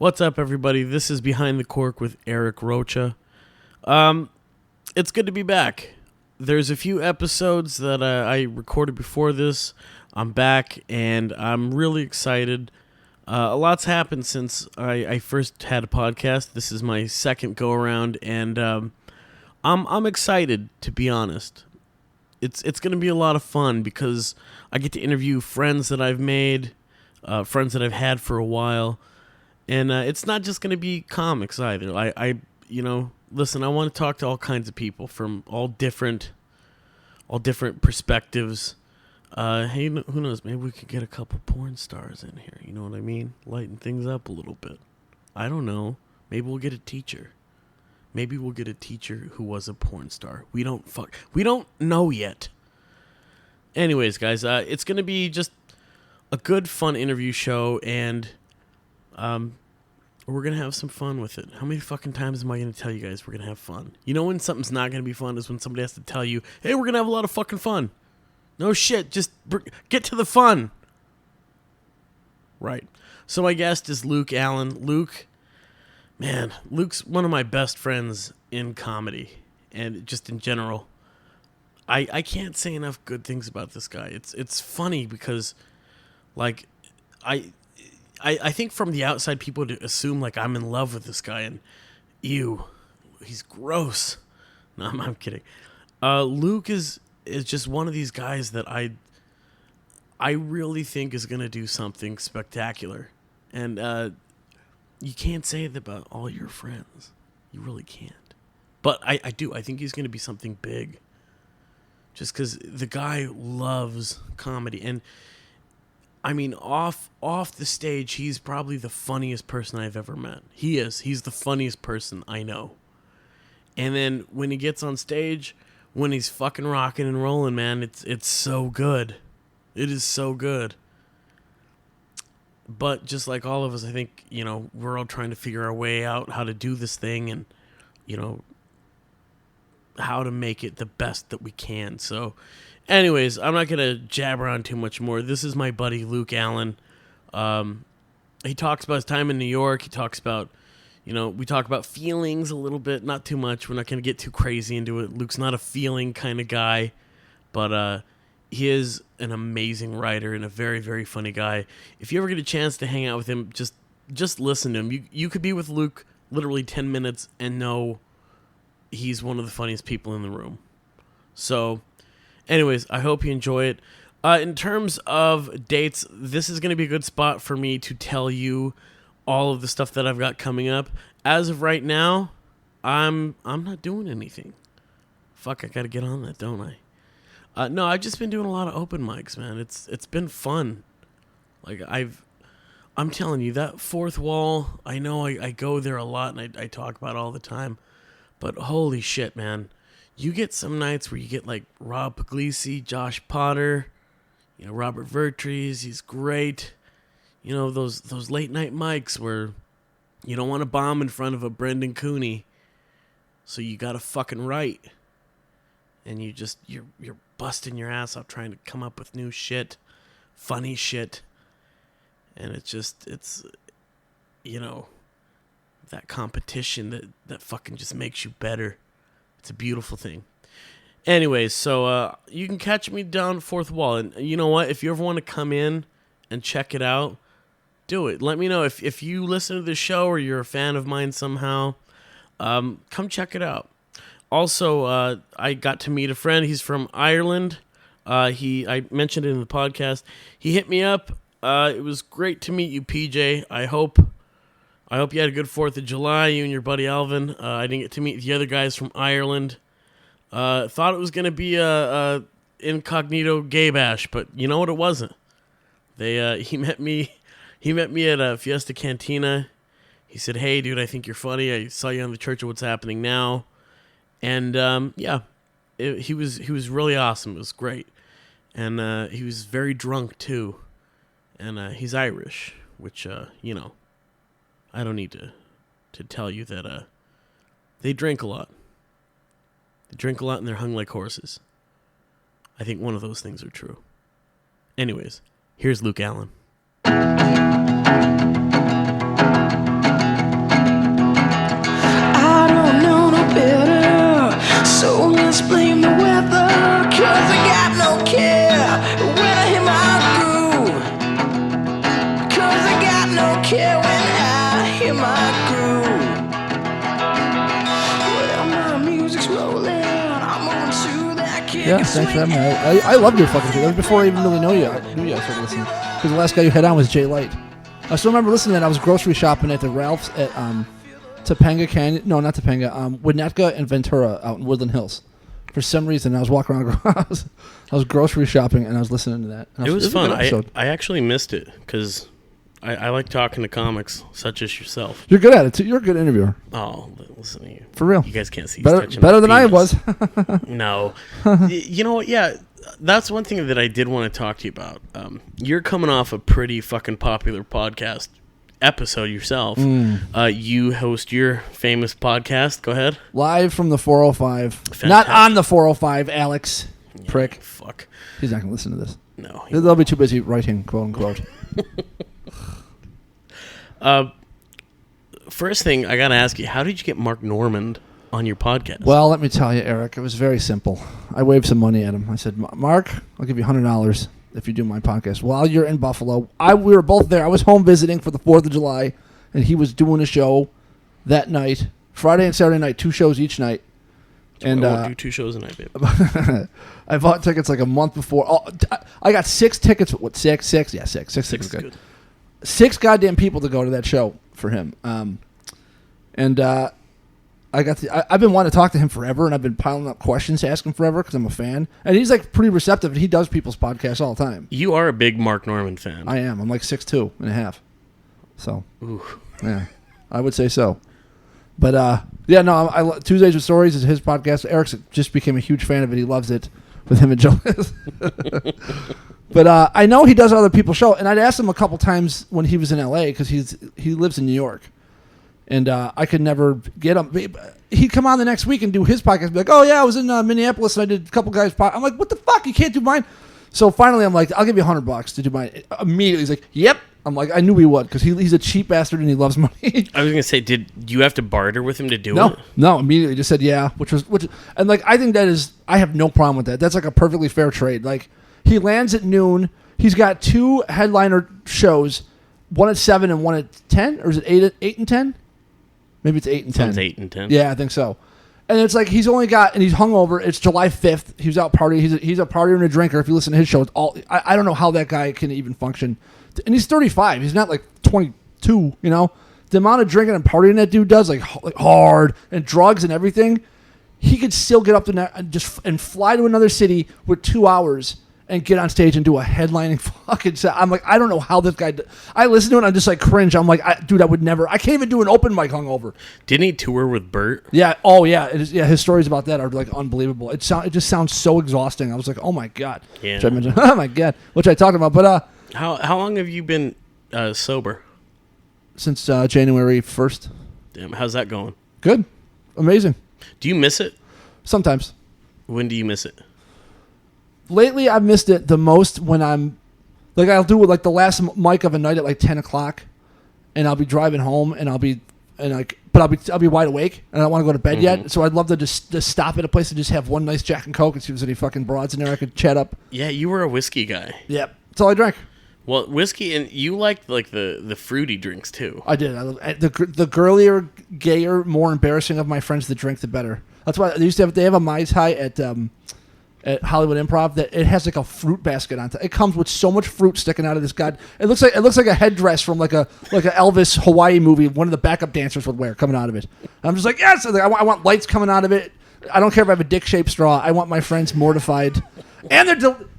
What's up, everybody? This is Behind the Cork with Eric Rocha. It's good to be back. There's a few episodes that I recorded before this. I'm back, and I'm really excited. A lot's happened since I first had a podcast. This is my second go-around, and I'm excited, to be honest. It's going to be a lot of fun because I get to interview friends that I've made, friends that I've had for a while. And it's not just going to be comics either. Listen, I want to talk to all kinds of people from all different perspectives. Hey, who knows? Maybe we could get a couple porn stars in here. You know what I mean? Lighten things up a little bit. I don't know. Maybe we'll get a teacher. Maybe we'll get a teacher who was a porn star. We don't know yet. Anyways, guys, it's going to be just a good, fun interview show, and we're going to have some fun with it. How many fucking times am I going to tell you guys we're going to have fun? You know when something's not going to be fun is when somebody has to tell you, hey, we're going to have a lot of fucking fun. No shit, just get to the fun. Right. So my guest is Luke Allen. Luke's one of my best friends in comedy and just in general. I can't say enough good things about this guy. It's funny because, like, I think from the outside people to assume like I'm in love with this guy and ew, he's gross. No, I'm kidding. Luke is just one of these guys that I really think is gonna do something spectacular, and you can't say it about all your friends. You really can't. But I do. I think he's gonna be something big. Just because the guy loves comedy, and I mean, off the stage, he's probably the funniest person I've ever met. He is. He's the funniest person I know. And then when he gets on stage, when he's fucking rocking and rolling, man, it's so good. It is so good. But just like all of us, I think, we're all trying to figure our way out how to do this thing and, how to make it the best that we can. So, anyways, I'm not going to jabber on too much more. This is my buddy, Luke Allen. He talks about his time in New York. He talks about, we talk about feelings a little bit, not too much. We're not going to get too crazy into it. Luke's not a feeling kind of guy, but he is an amazing writer and a very, very funny guy. If you ever get a chance to hang out with him, just listen to him. You could be with Luke literally 10 minutes and know he's one of the funniest people in the room. So, anyways, I hope you enjoy it. In terms of dates, this is going to be a good spot for me to tell you all of the stuff that I've got coming up. As of right now, I'm not doing anything. Fuck, I got to get on that, don't I? No, I've just been doing a lot of open mics, man. It's been fun. Like I'm telling you, that fourth wall, I know I go there a lot and I talk about it all the time. But holy shit, man. You get some nights where you get like Rob Puglisi, Josh Potter, Robert Vertrees, he's great. Those late night mics where you don't want to bomb in front of a Brendan Cooney, so you gotta fucking write. And you're busting your ass off trying to come up with new shit, funny shit. And it's that competition that fucking just makes you better. It's a beautiful thing. Anyways, so you can catch me down Fourth Wall. And you know what? If you ever want to come in and check it out, do it. Let me know. If you listen to the show or you're a fan of mine somehow, come check it out. Also, I got to meet a friend. He's from Ireland. I mentioned it in the podcast. He hit me up. It was great to meet you, PJ. I hope you had a good 4th of July, you and your buddy Alvin. I didn't get to meet the other guys from Ireland. Thought it was going to be a incognito gay bash, but you know what? It wasn't. He met me at a Fiesta Cantina. He said, hey, dude, I think you're funny. I saw you on the Church of What's Happening Now. And, he was really awesome. It was great. And he was very drunk, too. And he's Irish, which, I don't need to tell you that they drink a lot. They drink a lot and they're hung like horses. I think one of those things are true. Anyways, here's Luke Allen. hear my groove. Well, my music's rolling. I'm on to that kick. Yeah, thanks for having me. I loved your fucking shit. That was before I even really knew you. I started listening. Because the last guy you had on was Jay Light. I still remember listening to that. I was grocery shopping at the Ralph's at Topanga Canyon. No, not Topanga. Winnetka and Ventura out in Woodland Hills. For some reason, I was walking around. I was grocery shopping and I was listening to that. It was fun. I actually missed it because I like talking to comics such as yourself. You're good at it too. You're a good interviewer. Oh, listen to you. For real. You guys can't see. Better than I was. No. You know what? Yeah, that's one thing that I did want to talk to you about. You're coming off a pretty fucking popular podcast episode yourself. You host your famous podcast. Go ahead. Live from the 405. Fantastic. Not on the 405, Alex. Yeah, prick. Fuck. He's not going to listen to this. No. They'll be too busy writing, quote unquote. First thing I got to ask you, how did you get Mark Normand on your podcast? Well, let me tell you, Eric, it was very simple. I waved some money at him. I said, Mark, I'll give you $100 if you do my podcast. While you're in Buffalo, we were both there. I was home visiting for the 4th of July, and he was doing a show that night, Friday and Saturday night, 2 shows each night. And I won't do 2 shows a night, babe. I bought tickets like a month before. Oh, I got 6 tickets. What, 6? 6? Yeah, 6. 6 is good. good. 6 goddamn people to go to that show for him. I've been wanting to talk to him forever, and I've been piling up questions to ask him forever because I'm a fan. And he's like pretty receptive, and he does people's podcasts all the time. You are a big Mark Normand fan. I am. I'm like 6'2" and a half. So, ooh. Yeah, I would say so. But yeah, no, Tuesdays with Stories is his podcast. Eric just became a huge fan of it. He loves it with him and Joe. But I know he does other people's show, and I'd asked him a couple times when he was in L.A. because he lives in New York. And I could never get him. He'd come on the next week and do his podcast. Be like, oh, yeah, I was in Minneapolis and I did a couple guys' podcast. I'm like, what the fuck? You can't do mine? So finally, I'm like, I'll give you $100 to do mine. Immediately, he's like, yep. I'm like, I knew he would because he's a cheap bastard and he loves money. I was going to say, did you have to barter with him to do it? No, immediately just said yeah, and like, I think I have no problem with that. That's like a perfectly fair trade. Like, he lands at noon. He's got 2 headliner shows, one at 7 and one at 10, or is it 8 and 10? Maybe it's 8 and 10. Sounds 8 and 10. Yeah, I think so. And it's like he's hungover. It's July 5th. He was out partying. He's a partier and a drinker. If you listen to his show, it's all. I don't know how that guy can even function. And he's 35. He's not like 22. You know, the amount of drinking and partying that dude does, like hard and drugs and everything. He could still get up and fly to another city with 2 hours and get on stage and do a headlining fucking set. I'm like, I don't know how this guy... I listen to it and I just like cringe. I'm like, dude, I would never... I can't even do an open mic hungover. Didn't he tour with Bert? Yeah. Oh, yeah. His stories about that are like unbelievable. It just sounds so exhausting. I was like, oh my God. Yeah. Which I mentioned, oh my God. Which I talked about. But how long have you been sober? Since January 1st. Damn, how's that going? Good. Amazing. Do you miss it? Sometimes. When do you miss it? Lately, I've missed it the most when I'm like, I'll do like the last mic of a night at like 10 o'clock, and I'll be driving home, and I'll be wide awake, and I don't want to go to bed yet. So I'd love to just stop at a place and just have one nice Jack and Coke and see if there's any fucking broads in there I could chat up. Yeah, you were a whiskey guy. Yep, that's all I drank. Well, whiskey, and you liked like the fruity drinks too. I did. The girlier, gayer, more embarrassing of my friends that drink, the better. That's why they have a Mai Tai at Hollywood Improv that it has like a fruit basket on top. It comes with so much fruit sticking out of this god. It looks like a headdress from like a Elvis Hawaii movie one of the backup dancers would wear coming out of it. And I'm just like, yes, I want lights coming out of it. I don't care if I have a dick-shaped straw. I want my friends mortified. And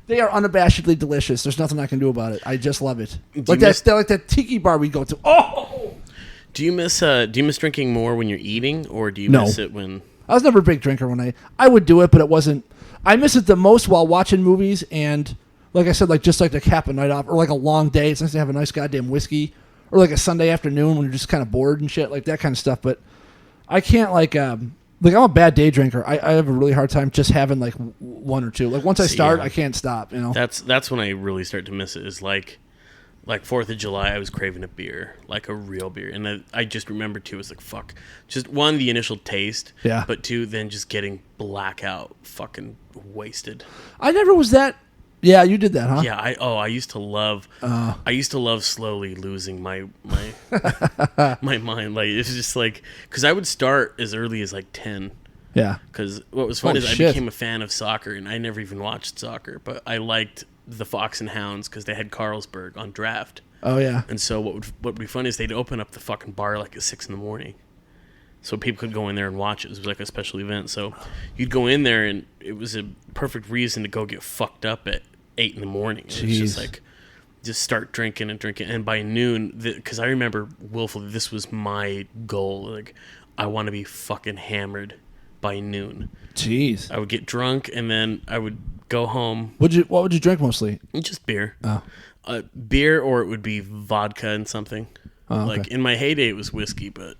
they are unabashedly delicious. There's nothing I can do about it. I just love it. Like that tiki bar we go to. Oh! Do you miss drinking more when you're eating, or do you miss it when... I was never a big drinker when I would do it, but it wasn't... I miss it the most while watching movies and, like I said, like just like to cap a night off or like a long day. It's nice to have a nice goddamn whiskey or like a Sunday afternoon when you're just kind of bored and shit, like that kind of stuff. But I can't I'm a bad day drinker. I have a really hard time just having like one or two. Like once I start, I can't stop. You know. That's when I really start to miss it. Is like 4th of July, I was craving a beer, like a real beer, and I just remember too. It was like fuck, just one, the initial taste, but two, then just getting blackout, fucking wasted. I never was that. Yeah, you did that, huh? Yeah, I used to love slowly losing my my mind. Like it's just like because I would start as early as like 10. Yeah. Because what was fun is shit. I became a fan of soccer, and I never even watched soccer, but I liked the Fox and Hounds because they had Carlsberg on draft. Oh yeah. And so what would be fun is they'd open up the fucking bar like at 6 a.m. So people could go in there and watch it. It was like a special event. So you'd go in there, and it was a perfect reason to go get fucked up at 8 a.m. It was just like, just start drinking and drinking. And by noon, because I remember willfully, this was my goal. Like, I want to be fucking hammered by noon. Jeez. I would get drunk, and then I would go home. What would you drink mostly? Just beer. Oh. Beer, or it would be vodka and something. Oh, okay. Like in my heyday, it was whiskey, but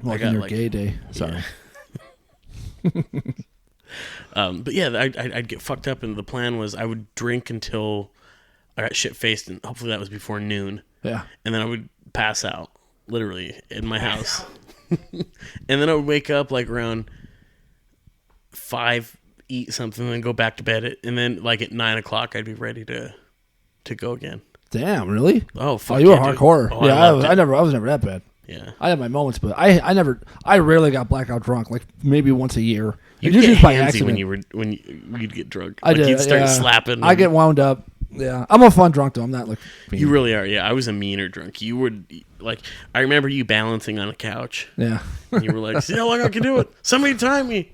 Well, in your gay day. Sorry. Yeah. But yeah, I'd get fucked up, and the plan was I would drink until I got shit faced, and hopefully that was before noon. Yeah. And then I would pass out, literally, in my house. And then I would wake up like around 5, eat something, and then go back to bed. And then like at 9 o'clock, I'd be ready to go again. Damn, really? Oh, fuck. Oh, you were yeah, hardcore. Oh, Yeah, I was never that bad. Yeah. I had my moments, but I rarely got blackout drunk. Like maybe once a year. You'd Usually get by handsy accident. when you'd get drunk. I did. You'd start yeah. slapping. I get wound up. Yeah, I'm a fun drunk though. I'm not like You really are. Yeah, I was a meaner drunk. You would like. I remember you balancing on a couch. Yeah. And you were like, "See how long I can do it? Somebody time me.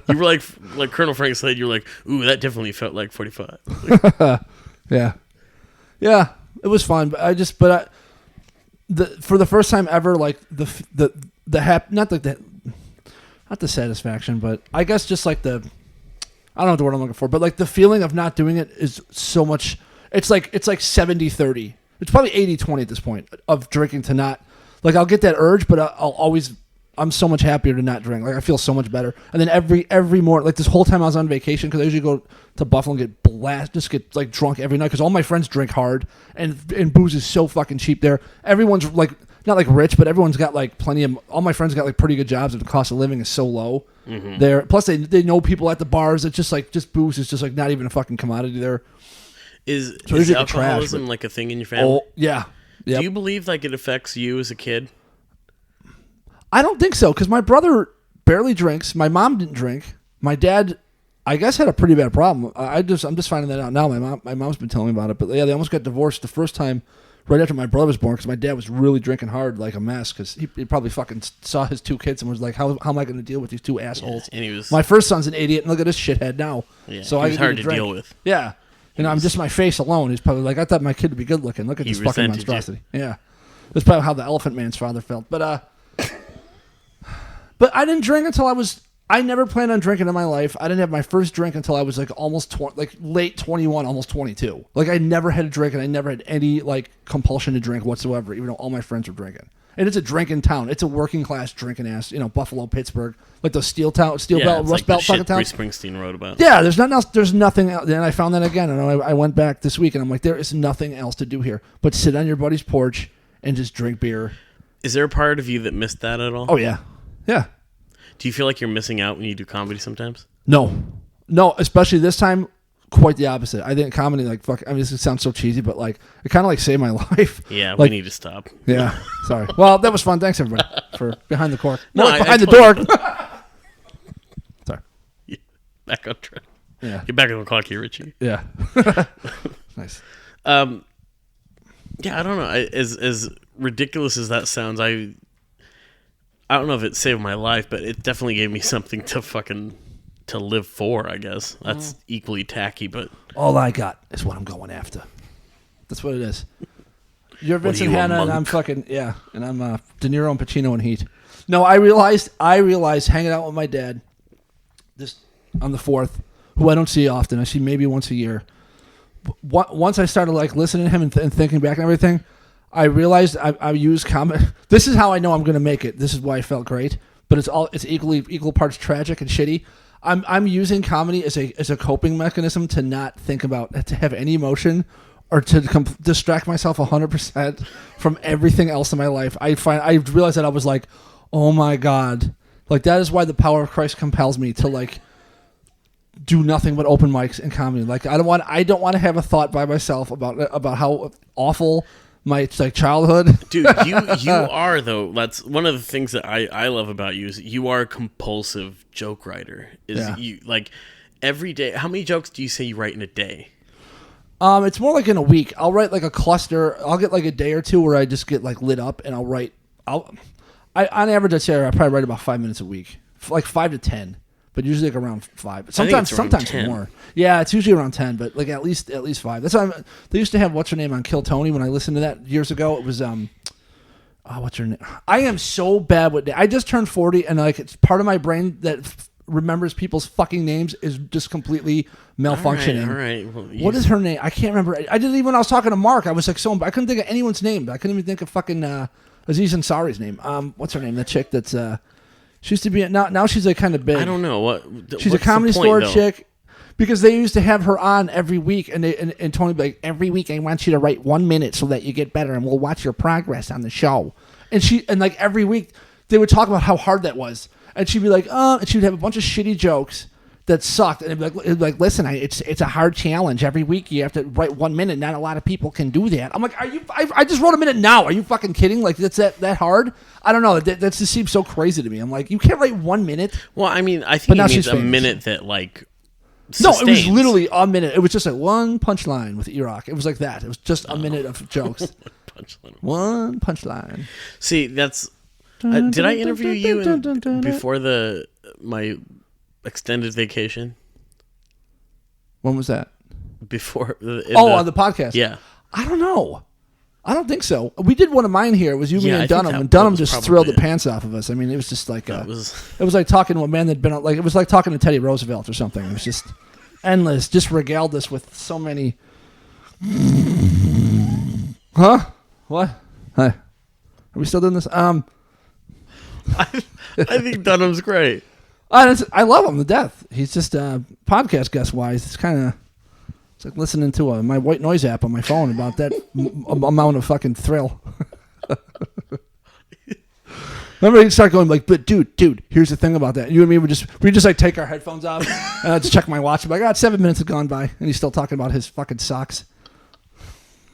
You were like Colonel Frank Slade. You were like, "Ooh, that definitely felt like 45." Yeah. Yeah, it was fun, but for the first time ever, like the not the satisfaction, but I guess just like I don't know the word I'm looking for, but like the feeling of not doing it is so much. It's like 70-30. It's probably 80-20 at this point of drinking to not. Like I'll get that urge, but I'm so much happier to not drink. Like I feel so much better. And then every morning, like this whole time I was on vacation, because I usually go to Buffalo and get like drunk every night because all my friends drink hard, and booze is so fucking cheap there. Everyone's like not like rich, but everyone's got like plenty of. All my friends got like pretty good jobs, and the cost of living is so low there. Plus they know people at the bars. It's just booze is just like not even a fucking commodity there. Is usually alcoholism like a thing in your family? Oh yeah. Yep. Do you believe like it affects you as a kid? I don't think so, because my brother barely drinks. My mom didn't drink. My dad, I guess, had a pretty bad problem. I'm just finding that out now. My mom's been telling me about it. But yeah, they almost got divorced the first time right after my brother was born, because my dad was really drinking hard like a mess, because he probably fucking saw his 2 kids and was like, how am I going to deal with these 2 assholes? Yeah, and he was, my first son's an idiot, and look at this shithead now. Yeah, so he was hard to drink. deal with. Yeah. I'm just my face alone. He's probably like, I thought my kid would be good looking. Look at this fucking monstrosity. You. Yeah. That's probably how the Elephant Man's father felt. But I didn't drink until I never planned on drinking in my life. I didn't have my first drink until I was like almost late 21, almost 22. Like I never had a drink, and I never had any like compulsion to drink whatsoever, even though all my friends were drinking. And it's a drinking town. It's a working class drinking ass, Buffalo, Pittsburgh, like those steel belt, Rust Belt fucking towns. Bruce Springsteen wrote about. Yeah, there's nothing else. There's nothing else. And I found that again, and I went back this week, and I'm like, there is nothing else to do here but sit on your buddy's porch and just drink beer. Is there a part of you that missed that at all? Oh yeah, yeah. Do you feel like you're missing out when you do comedy sometimes? No, especially this time. Quite the opposite. I think comedy, like, fuck. I mean, this sounds so cheesy, but like, it kind of like saved my life. Yeah, like, we need to stop. Yeah, sorry. Well, that was fun. Thanks everybody for behind the cork. No, behind the door. Sorry. Yeah, back on track. Yeah. Get back on the clock here, Richie. Yeah. Nice. Yeah, I don't know. As ridiculous as that sounds, I don't know if it saved my life, but it definitely gave me something to live for, I guess. That's equally tacky, but all I got is what I'm going after. That's what it is. You're Vincent you, Hanna, and I'm fucking and I'm De Niro and Pacino in Heat. No, I realized hanging out with my dad, this on the 4th, who I don't see often. I see maybe once a year. Once I started like listening to him and thinking back and everything, I realized I use comedy. This is how I know I'm going to make it. This is why I felt great. But it's equal parts tragic and shitty. I'm using comedy as a coping mechanism to not think about, to have any emotion, or to distract myself 100% from everything else in my life. I realized that I was like, oh my God, like that is why the power of Christ compels me to like do nothing but open mics and comedy. Like I don't want to have a thought by myself about how awful my childhood. Dude, you are though. That's one of the things that I love about you is you are a compulsive joke writer. You like every day. How many jokes do you say you write in a day? It's more like in a week. I'll write like a cluster. I'll get like a day or two where I just get like lit up, and I'll write. On average, I'd say I probably write about 5 minutes a week, like 5 to 10, but usually like around 5. Sometimes 10. more. Yeah, it's usually around 10, but like at least 5. That's why they used to have what's her name on Kill Tony. When I listened to that years ago, it was what's her name? I am so bad with. I just turned 40, and like it's part of my brain that remembers people's fucking names is just completely malfunctioning. All right. Well, what is her name? I can't remember. I didn't even when I was talking to Mark. I was like I couldn't think of anyone's name. I couldn't even think of fucking Aziz Ansari's name. What's her name? The chick that's she used to be now she's like kind of big. I don't know she's a Comedy Store chick. Because they used to have her on every week, and Tony would be like, every week I want you to write 1 minute so that you get better, and we'll watch your progress on the show. And like every week they would talk about how hard that was. And she'd be like, and she'd have a bunch of shitty jokes that sucked. And it'd be like listen, it's a hard challenge. Every week you have to write 1 minute. Not a lot of people can do that. I'm like, I just wrote a minute now. Are you fucking kidding? Like, that's that hard? I don't know. That just seems so crazy to me. I'm like, you can't write 1 minute? Well, I mean, I think it means a minute that, like, sustains. No, it was literally a minute. It was just like one punchline with E-Rock. It was like that. It was just a minute of jokes. One punchline. See, that's... did I interview you before my extended vacation? When was that? Before. On the podcast? Yeah. I don't know. I don't think so. We did one of mine here. It was you, me, and Dunham. And Dunham just thrilled the pants off of us. I mean, it was just like... it was like talking to a man that'd been... Like, it was like talking to Teddy Roosevelt or something. It was just endless. Just regaled us with so many... Huh? What? Hi. Are we still doing this? I think Dunham's great. I love him to death. He's just podcast guest wise. It's kind of like listening to my white noise app on my phone about that amount of fucking thrill. Remember, he'd start going like, "But dude, here's the thing about that." You and me would just like take our headphones off and I'd just check my watch. I'm like, 7 minutes have gone by, and he's still talking about his fucking socks.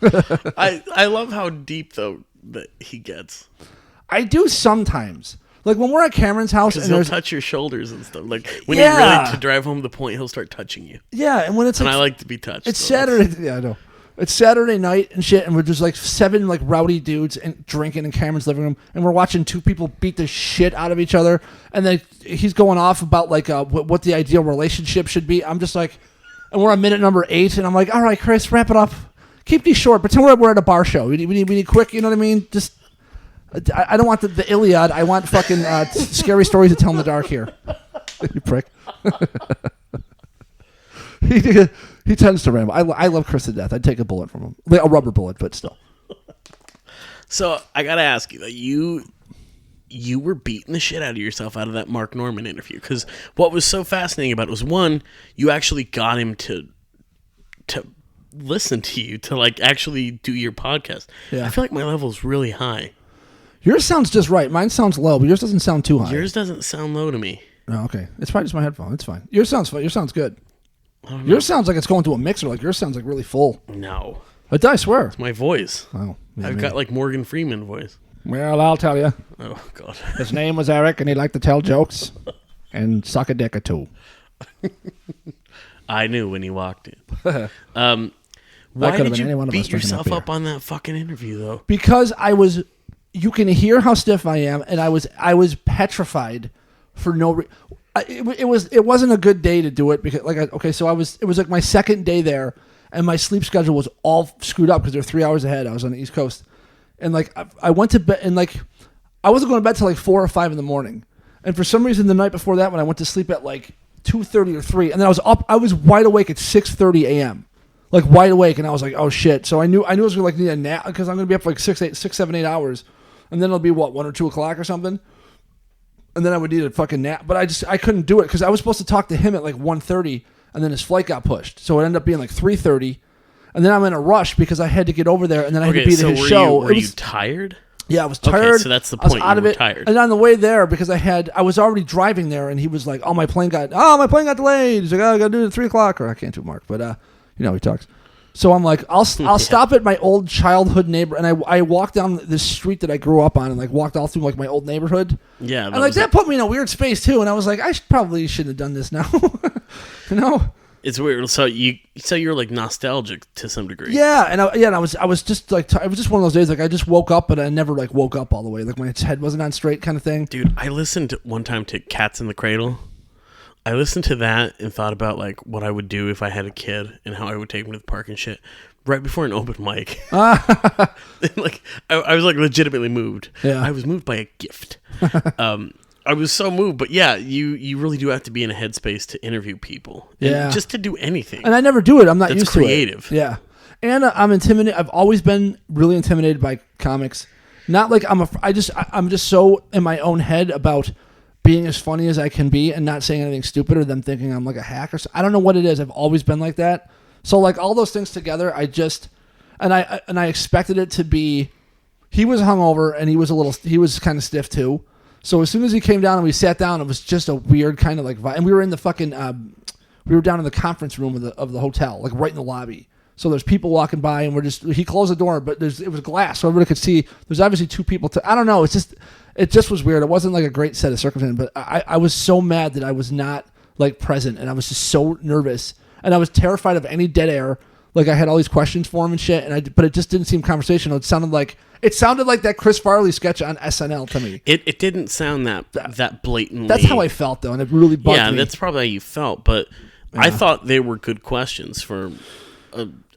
I love how deep though that he gets. I do sometimes. Like when we're at Cameron's house, and he'll touch your shoulders and stuff. Like when you're ready to drive home the point, he'll start touching you. Yeah, and when it's I like to be touched. It's Saturday. Yeah, I know. It's Saturday night and shit, and we're just like 7 like rowdy dudes and drinking in Cameron's living room, and we're watching 2 people beat the shit out of each other, and then he's going off about like what the ideal relationship should be. I'm just like, and we're on minute number 8, and I'm like, all right, Chris, wrap it up. Keep these short. Pretend we're at a bar show. We need quick. You know what I mean? Just. I don't want the Iliad. I want fucking scary stories to tell in the dark here. You prick. He tends to ramble. I love Chris to death. I'd take a bullet from him. A rubber bullet, but still. So I got to ask you, you were beating the shit out of yourself out of that Mark Norman interview. Because what was so fascinating about it was, one, you actually got him to listen to you, to like actually do your podcast. Yeah. I feel like my level is really high. Yours sounds just right. Mine sounds low, but yours doesn't sound too high. Yours doesn't sound low to me. Oh, okay. It's probably just my headphone. It's fine. Yours sounds fine. Yours sounds good. Yours sounds like it's going to a mixer. Like yours sounds like really full. No. I swear. It's my voice. Oh, yeah, I've got like Morgan Freeman voice. Well, I'll tell you. Oh, God. His name was Eric, and he liked to tell jokes and suck a dick or two. I knew when he walked in. Why did you beat yourself up on that fucking interview, though? Because you can hear how stiff I am, and I was petrified for no reason. It wasn't a good day to do it because it was like my second day there, and my sleep schedule was all screwed up because they're 3 hours ahead. I was on the East Coast, and like I went to bed, and like I wasn't going to bed till like 4 or 5 in the morning, and for some reason the night before that when I went to sleep at like 2:30 or 3, and then I was wide awake at 6:30 a.m. Like wide awake, and I was like, oh shit. So I knew I was gonna like need a nap because I'm gonna be up for like 6, 7, 8 hours. And then it'll be 1 or 2 o'clock or something, and then I would need a fucking nap. But I couldn't do it because I was supposed to talk to him at like 1:30, and then his flight got pushed, so it ended up being like 3:30, and then I'm in a rush because I had to get over there, and then I had to be at his show. Were you tired? Yeah, I was tired. So that's the I was point. out You of were it. tired. And on the way there, because I was already driving there, and he was like, my plane got delayed. He's like, I got to do it at 3:00, or I can't do Mark, but he talks. So I'm like, I'll stop at my old childhood neighbor, and I walked down this street that I grew up on, and like walked all through like my old neighborhood. Yeah, and like that put me in a weird space too. And I was like, probably shouldn't have done this now. It's weird. So you're like nostalgic to some degree. Yeah, and I was just like it was just one of those days like I just woke up, but I never like woke up all the way. Like my head wasn't on straight, kind of thing. Dude, I listened one time to Cats in the Cradle. I listened to that and thought about like what I would do if I had a kid and how I would take him to the park and shit. Right before an open mic, like I was like legitimately moved. Yeah, I was moved by a gift. I was so moved, but yeah, you really do have to be in a headspace to interview people. And just to do anything. And I never do it. I'm not used creative. to it. Yeah, and I'm intimidated. I've always been really intimidated by comics. Not like I'm just so in my own head about being as funny as I can be and not saying anything stupid or them thinking I'm like a hack or something. I don't know what it is. I've always been like that. So like all those things together, I expected it to be. He was hungover and he was kind of stiff too. So as soon as he came down and we sat down, it was just a weird kind of like vibe. And we were in the fucking, we were down in the conference room of the hotel, like right in the lobby. So there's people walking by and he closed the door, but it was glass, so everybody could see. There's obviously two people. I don't know. It just was weird. It wasn't like a great set of circumstances, but I was so mad that I was not like present, and I was just so nervous, and I was terrified of any dead air. Like I had all these questions for him and shit, but it just didn't seem conversational. It sounded like that Chris Farley sketch on SNL to me. It didn't sound that blatantly. That's how I felt though, and it really bugged me. Yeah, that's probably how you felt, but I thought they were good questions for.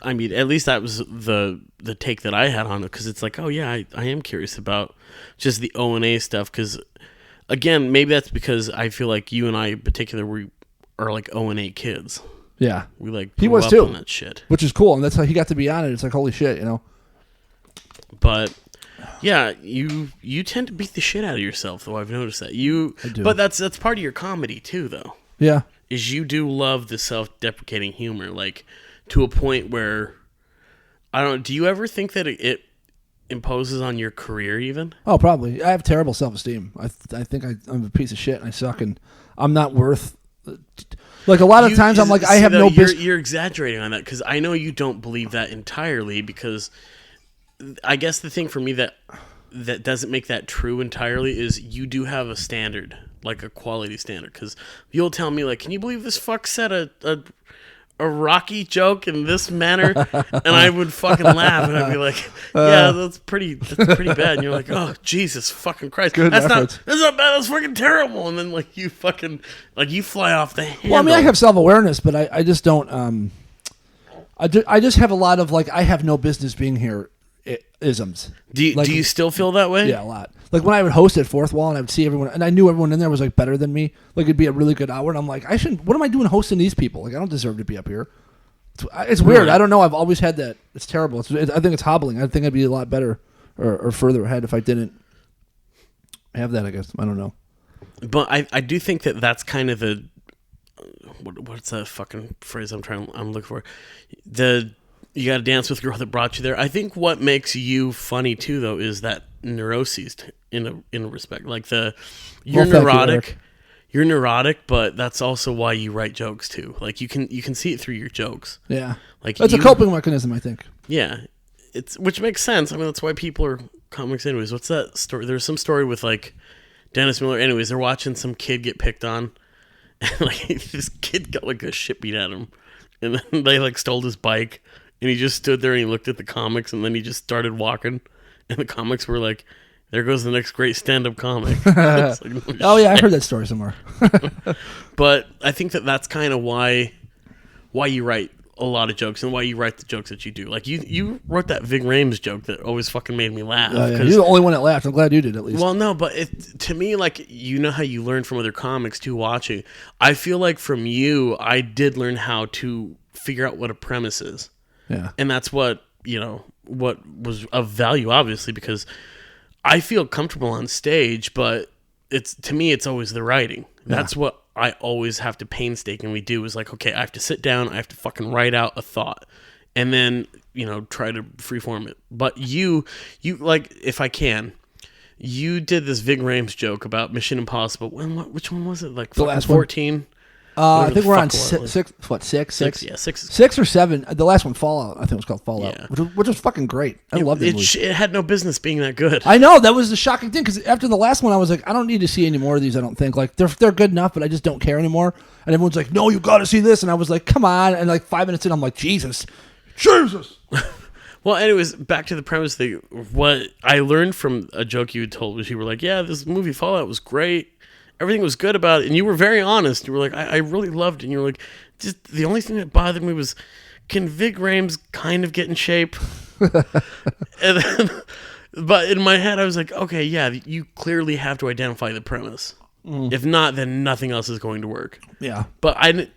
I mean, at least that was the take that I had on it, because it's like, oh yeah, I am curious about just the O&A stuff, because again, maybe that's because I feel like you and I in particular are like O&A kids. Yeah, we like he was up too on that shit, which is cool, and that's how he got to be on it. It's like holy shit, But yeah, you tend to beat the shit out of yourself, though. I've noticed that I do. But that's part of your comedy too, though. Yeah, is you do love the self-deprecating humor, like to a point where I don't. Do you ever think that it imposes on your career even? Oh, probably. I have terrible self-esteem. I think I'm a piece of shit and I suck and I'm not worth. Like a lot of times, I'm like, I have no business. You're exaggerating on that, because I know you don't believe that entirely. Because I guess the thing for me that doesn't make that true entirely is you do have a standard, like a quality standard. Because you'll tell me, like, can you believe this fuck said a Rocky joke in this manner? And I would fucking laugh, and I'd be like, yeah, that's pretty bad. And you're like, oh, Jesus fucking Christ. That's not bad, that's fucking terrible. And then like you fucking, like you fly off the handle. Well, I mean, I have self-awareness, but I just don't, I just have a lot of like, I have no business being here isms. Do you still feel that way? Yeah, a lot. Like when I would host at Fourth Wall and I would see everyone, and I knew everyone in there was like better than me. Like it'd be a really good hour, and I'm like, what am I doing hosting these people? Like I don't deserve to be up here. It's weird. Right. I don't know. I've always had that. It's terrible. I think it's hobbling. I think I'd be a lot better or further ahead if I didn't have that. I guess I don't know. But I do think that's kind of the what's that fucking phrase I'm looking for? You got to dance with the girl that brought you there. I think what makes you funny too, though, is that neuroses in a respect. Like you're neurotic. You're neurotic, but that's also why you write jokes too. Like you can see it through your jokes. Yeah, like that's a coping mechanism, I think. Yeah, which makes sense. I mean, that's why people are comics anyways. What's that story? There's some story with like Dennis Miller. Anyways, they're watching some kid get picked on, and like this kid got like a shit beat at him, and then they like stole his bike, and he just stood there and he looked at the comics, and then he just started walking, and the comics were like, there goes the next great stand-up comic. Like, oh yeah, I heard that story somewhere. But I think that's kind of why you write a lot of jokes and why you write the jokes that you do. Like you wrote that Ving Rhames joke that always fucking made me laugh. Yeah. You're the only one that laughed. I'm glad you did at least. Well, no, but to me, like, you know how you learn from other comics too watching. I feel like from you, I did learn how to figure out what a premise is. Yeah, and that's what what was of value, obviously, because I feel comfortable on stage, but to me, it's always the writing. Yeah. That's what I always have to painstakingly do is like, okay, I have to sit down, I have to fucking write out a thought and then, try to freeform it. But you like, if I can, you did this Ving Rhames joke about Mission Impossible. Which one was it? Like The last one. 14? I think we're on fuck was it? six. Yeah, 6. 6 or 7. The last one, Fallout. I think it was called Fallout, Yeah. which was fucking great. I love that movie. It had no business being that good. I know, that was the shocking thing, because after the last one, I was like, I don't need to see any more of these. I don't think they're good enough, but I just don't care anymore. And everyone's like, no, you got to see this, and I was like, come on. And like 5 minutes in, I'm like, Jesus. Well, anyways, back to the premise thing. What I learned from a joke you had told was you were like, yeah, this movie Fallout was great. Everything was good about it. And you were very honest. You were like, I really loved it. And you were like, just the only thing that bothered me was, can Ving Rhames kind of get in shape? And then, but in my head, I was like, okay, yeah, you clearly have to identify the premise. If not, then nothing else is going to work. Yeah. But I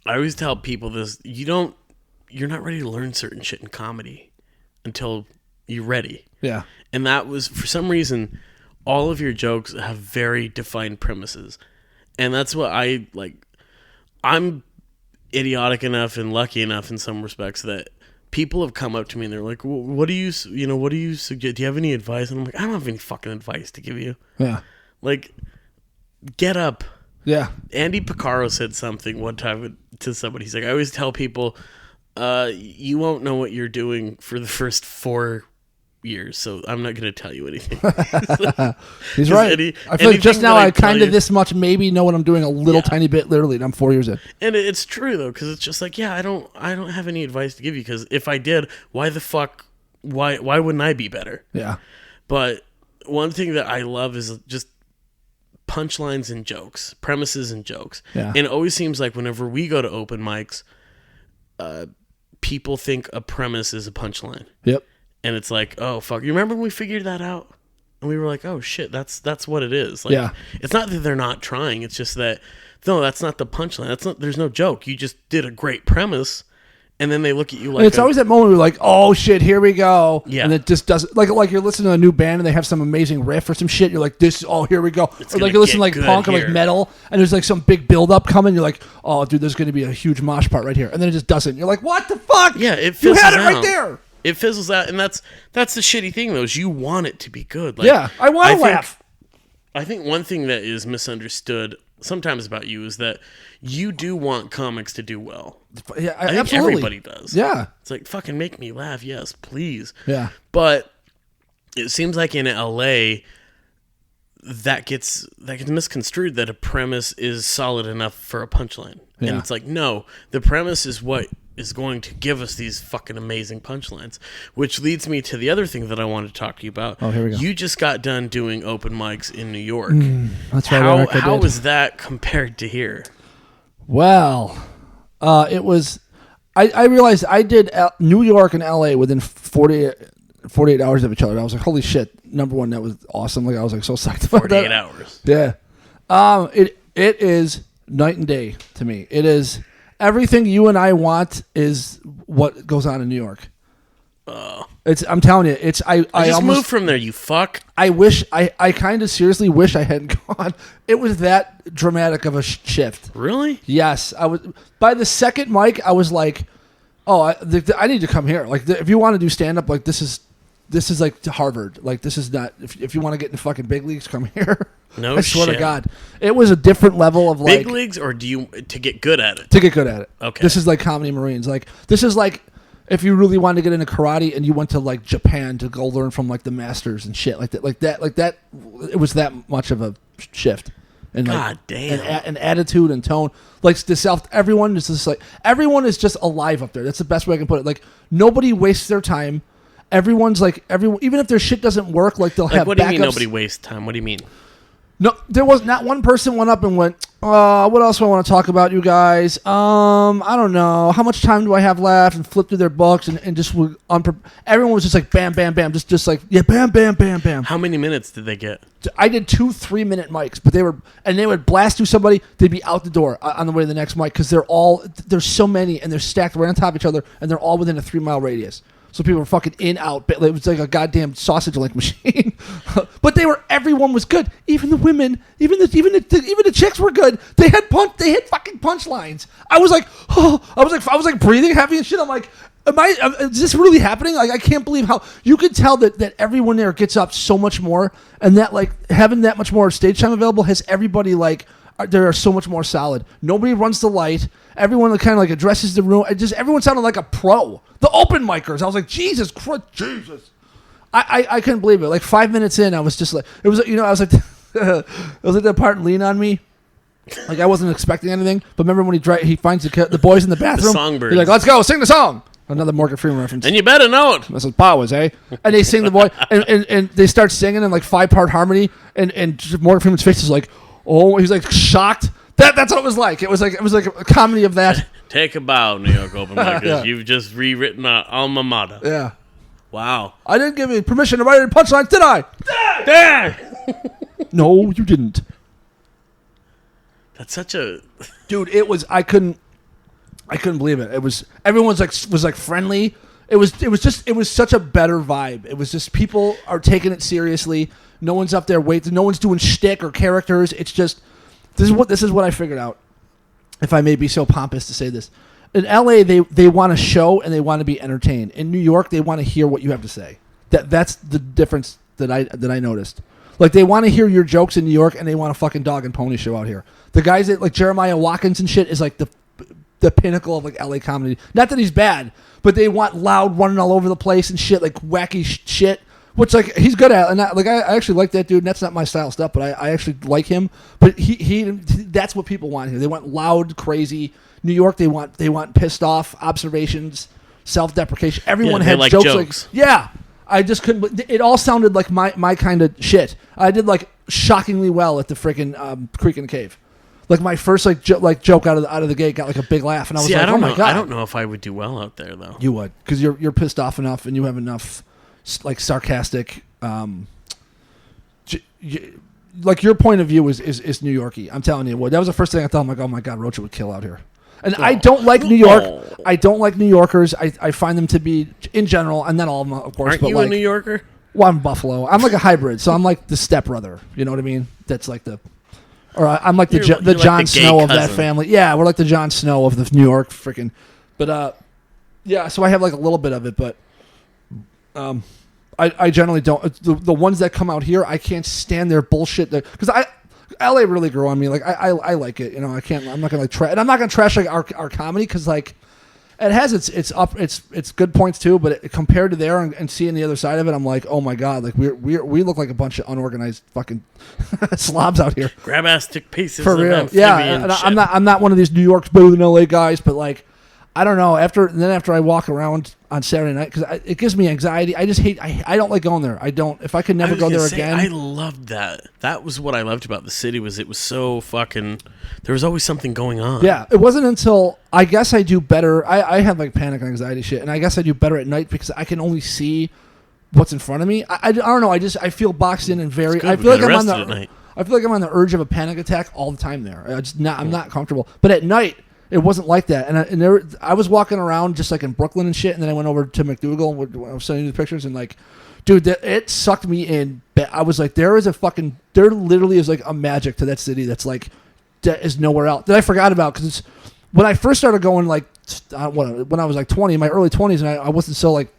always tell people this, you're not ready to learn certain shit in comedy until you're ready. Yeah. And that was, for some reason, all of your jokes have very defined premises. And that's what I like. I'm idiotic enough and lucky enough in some respects that people have come up to me and they're like, well, what do you suggest? Do you have any advice? And I'm like, I don't have any fucking advice to give you. Yeah. Like, get up. Yeah. Andy Picaro said something one time to somebody. He's like, I always tell people, you won't know what you're doing for the first 4 years, so I'm not going to tell you anything. He's right. I feel like just now I kind of this much maybe know what I'm doing a little tiny bit, literally, and I'm 4 years in. And it's true, though, because it's just like, yeah, I don't have any advice to give you, because if I did, why wouldn't I be better? Yeah. But one thing that I love is just punchlines and jokes, premises and jokes. Yeah. And it always seems like whenever we go to open mics, people think a premise is a punchline. Yep. And it's like, oh, fuck. You remember when we figured that out? And we were like, oh, shit, that's what it is. Like, yeah. It's not that they're not trying. It's just that, no, that's not the punchline. There's no joke. You just did a great premise. And then they look at you like... And it's always that moment where you're like, oh, shit, here we go. Yeah. And it just doesn't... Like you're listening to a new band and they have some amazing riff or some shit. You're like, here we go. Or like you listen to like punk or like metal and there's like some big build-up coming. You're like, oh, dude, there's going to be a huge mosh part right here. And then it just doesn't. You're like, what the fuck? Yeah, it fizzles You had it out. Right there. It fizzles out. And that's the shitty thing, though, is you want it to be good. Like, yeah, I want to laugh. I think one thing that is misunderstood sometimes about you is that you do want comics to do well. Yeah, I think absolutely. everybody does. Yeah. It's like, fucking make me laugh. Yes, please. Yeah. But it seems like in LA that gets misconstrued that a premise is solid enough for a punchline. Yeah. And it's like, no, the premise is what is going to give us these fucking amazing punchlines, which leads me to the other thing that I wanted to talk to you about. Oh, here we go. You just got done doing open mics in New York. That's right. How was that compared to here? Well, it was... I realized I did New York and LA within 48 hours of each other. I was like, holy shit. Number one, that was awesome. Like I was like so psyched about 48 that. hours. Yeah. It is night and day to me. It is everything you and I want is what goes on in New York. I'm telling you, I just almost moved from there, you fuck. I wish I kind of seriously wish I hadn't gone. It was that dramatic of a shift. Really? Yes, I was. By the second mic, I was like, "Oh, I need to come here." Like, if you want to do stand up, like this is like Harvard. Like, this is not. If you want to get in the fucking big leagues, come here. No, I swear to God, it was a different level of like big leagues, or do you to get good at it? To get good at it. Okay. This is like Comedy Marines. Like this is like if you really wanted to get into karate and you went to like Japan to go learn from like the masters and shit like that. It was that much of a shift. And like, God damn. And attitude and tone. Like everyone is just like everyone is just alive up there. That's the best way I can put it. Like nobody wastes their time. Everyone's like even if their shit doesn't work, like they'll have. What do you backups. mean nobody wastes time? What do you mean? No, there was not one person went up and went, what else do I want to talk about, you guys? I don't know. How much time do I have left? And flip through their books and just everyone was just like, bam, bam, bam. Just like, yeah, bam, bam, bam, bam. How many minutes did they get? I did 2 3-minute mics, but they would blast through somebody. They'd be out the door on the way to the next mic because there's so many and they're stacked right on top of each other and they're all within a 3-mile radius. So people were fucking in, out. It was like a goddamn sausage link machine. But everyone was good. Even the women, even the chicks were good. They had fucking punchlines. I was like, I was like breathing heavy and shit. I'm like, Is this really happening? Like, I can't believe how you could tell that everyone there gets up so much more, and that like having that much more stage time available has everybody like they're so much more solid. Nobody runs the light. Everyone kind of like addresses the room. Everyone sounded like a pro. The open micers. I was like, Jesus Christ, Jesus. I couldn't believe it. Like 5 minutes in, I was just like, it was I was like, it was like that part in Lean on Me. Like I wasn't expecting anything, but remember when he finds the boys in the bathroom? The songbirds. He's like, let's go, sing the song. Another Morgan Freeman reference. And you better know it. This is Powers, eh? And they sing the boy, and they start singing in like 5-part harmony, and Morgan Freeman's face is like, oh, he's like shocked. That's what it was like. It was like a comedy of that. Take a bow, New York open micers. Yeah. You've just rewritten our alma mater. Yeah. Wow. I didn't give you permission to write any punchlines, did I? Dang! No, you didn't. That's such a... Dude, it was, I couldn't believe it. It was, everyone was like friendly. It was such a better vibe. It was just people are taking it seriously. No one's up there waiting. No one's doing shtick or characters. It's just, this is what I figured out. If I may be so pompous to say this. In LA, they want to show and they want to be entertained. In New York, they want to hear what you have to say. That's the difference that I noticed. Like, they want to hear your jokes in New York, and they want a fucking dog and pony show out here. The guys that, like, Jeremiah Watkins and shit is, like, the pinnacle of, like, LA comedy. Not that he's bad, but they want loud running all over the place and shit, like, wacky shit, which, like, he's good at. And, I actually like that dude, and that's not my style stuff, but I actually like him. But he that's what people want here. They want loud, crazy. New York, they want pissed off observations, self-deprecation. Everyone had like jokes. Jokes. Like, yeah. I just couldn't. It all sounded like my kind of shit. I did like shockingly well at the freaking Creek in the Cave. Like my first joke out of the gate got like a big laugh, and I was like, oh my god. I don't know if I would do well out there though. You would, because you're pissed off enough, and you have enough like sarcastic. Like your point of view is New Yorkie. I'm telling you, that was the first thing I thought. I'm like, oh my god, Rocha would kill out here. And I don't like New York. I don't like New Yorkers. I find them to be, in general, and then all of them, of course. Aren't but you like, a New Yorker? Well, I'm Buffalo. I'm like a hybrid, so I'm like the stepbrother. You know what I mean? That's like I'm like the You're Jon like the Snow gay of that cousin. family. Yeah, we're like the Jon Snow of the New York freaking. But yeah, so I have like a little bit of it, but I generally don't. The ones that come out here, I can't stand their bullshit. Because LA really grew on me. Like I like it. You know, I can't. I'm not gonna like trash. And I'm not gonna trash like our comedy because like it has its good points too. But compared to there and seeing the other side of it, I'm like, oh my god, like we look like a bunch of unorganized fucking slobs out here. Grab-astic pieces For of real. amphibian Yeah, and shit. I'm not one of these New York's better than LA guys, but like I don't know. After I walk around on Saturday night, because it gives me anxiety. I just hate. I don't like going there. I don't. If I could never go there again. I loved that. That was what I loved about the city. Was it was so fucking. There was always something going on. Yeah, it wasn't until I guess I do better. I have like panic and anxiety shit, and I guess I do better at night because I can only see what's in front of me. I don't know. I feel boxed in and very. It's good. I We feel like got I'm on arrested the. at night. I feel like I'm on the urge of a panic attack all the time there. I'm not comfortable. But at night, it wasn't like that. And I was walking around just like in Brooklyn and shit, and then I went over to McDougal when I was sending you the pictures, and like, dude, it sucked me in. I was like, there literally is like a magic to that city that is nowhere else that I forgot about, because when I first started going like when I was like 20, in my early 20s, and I wasn't so like,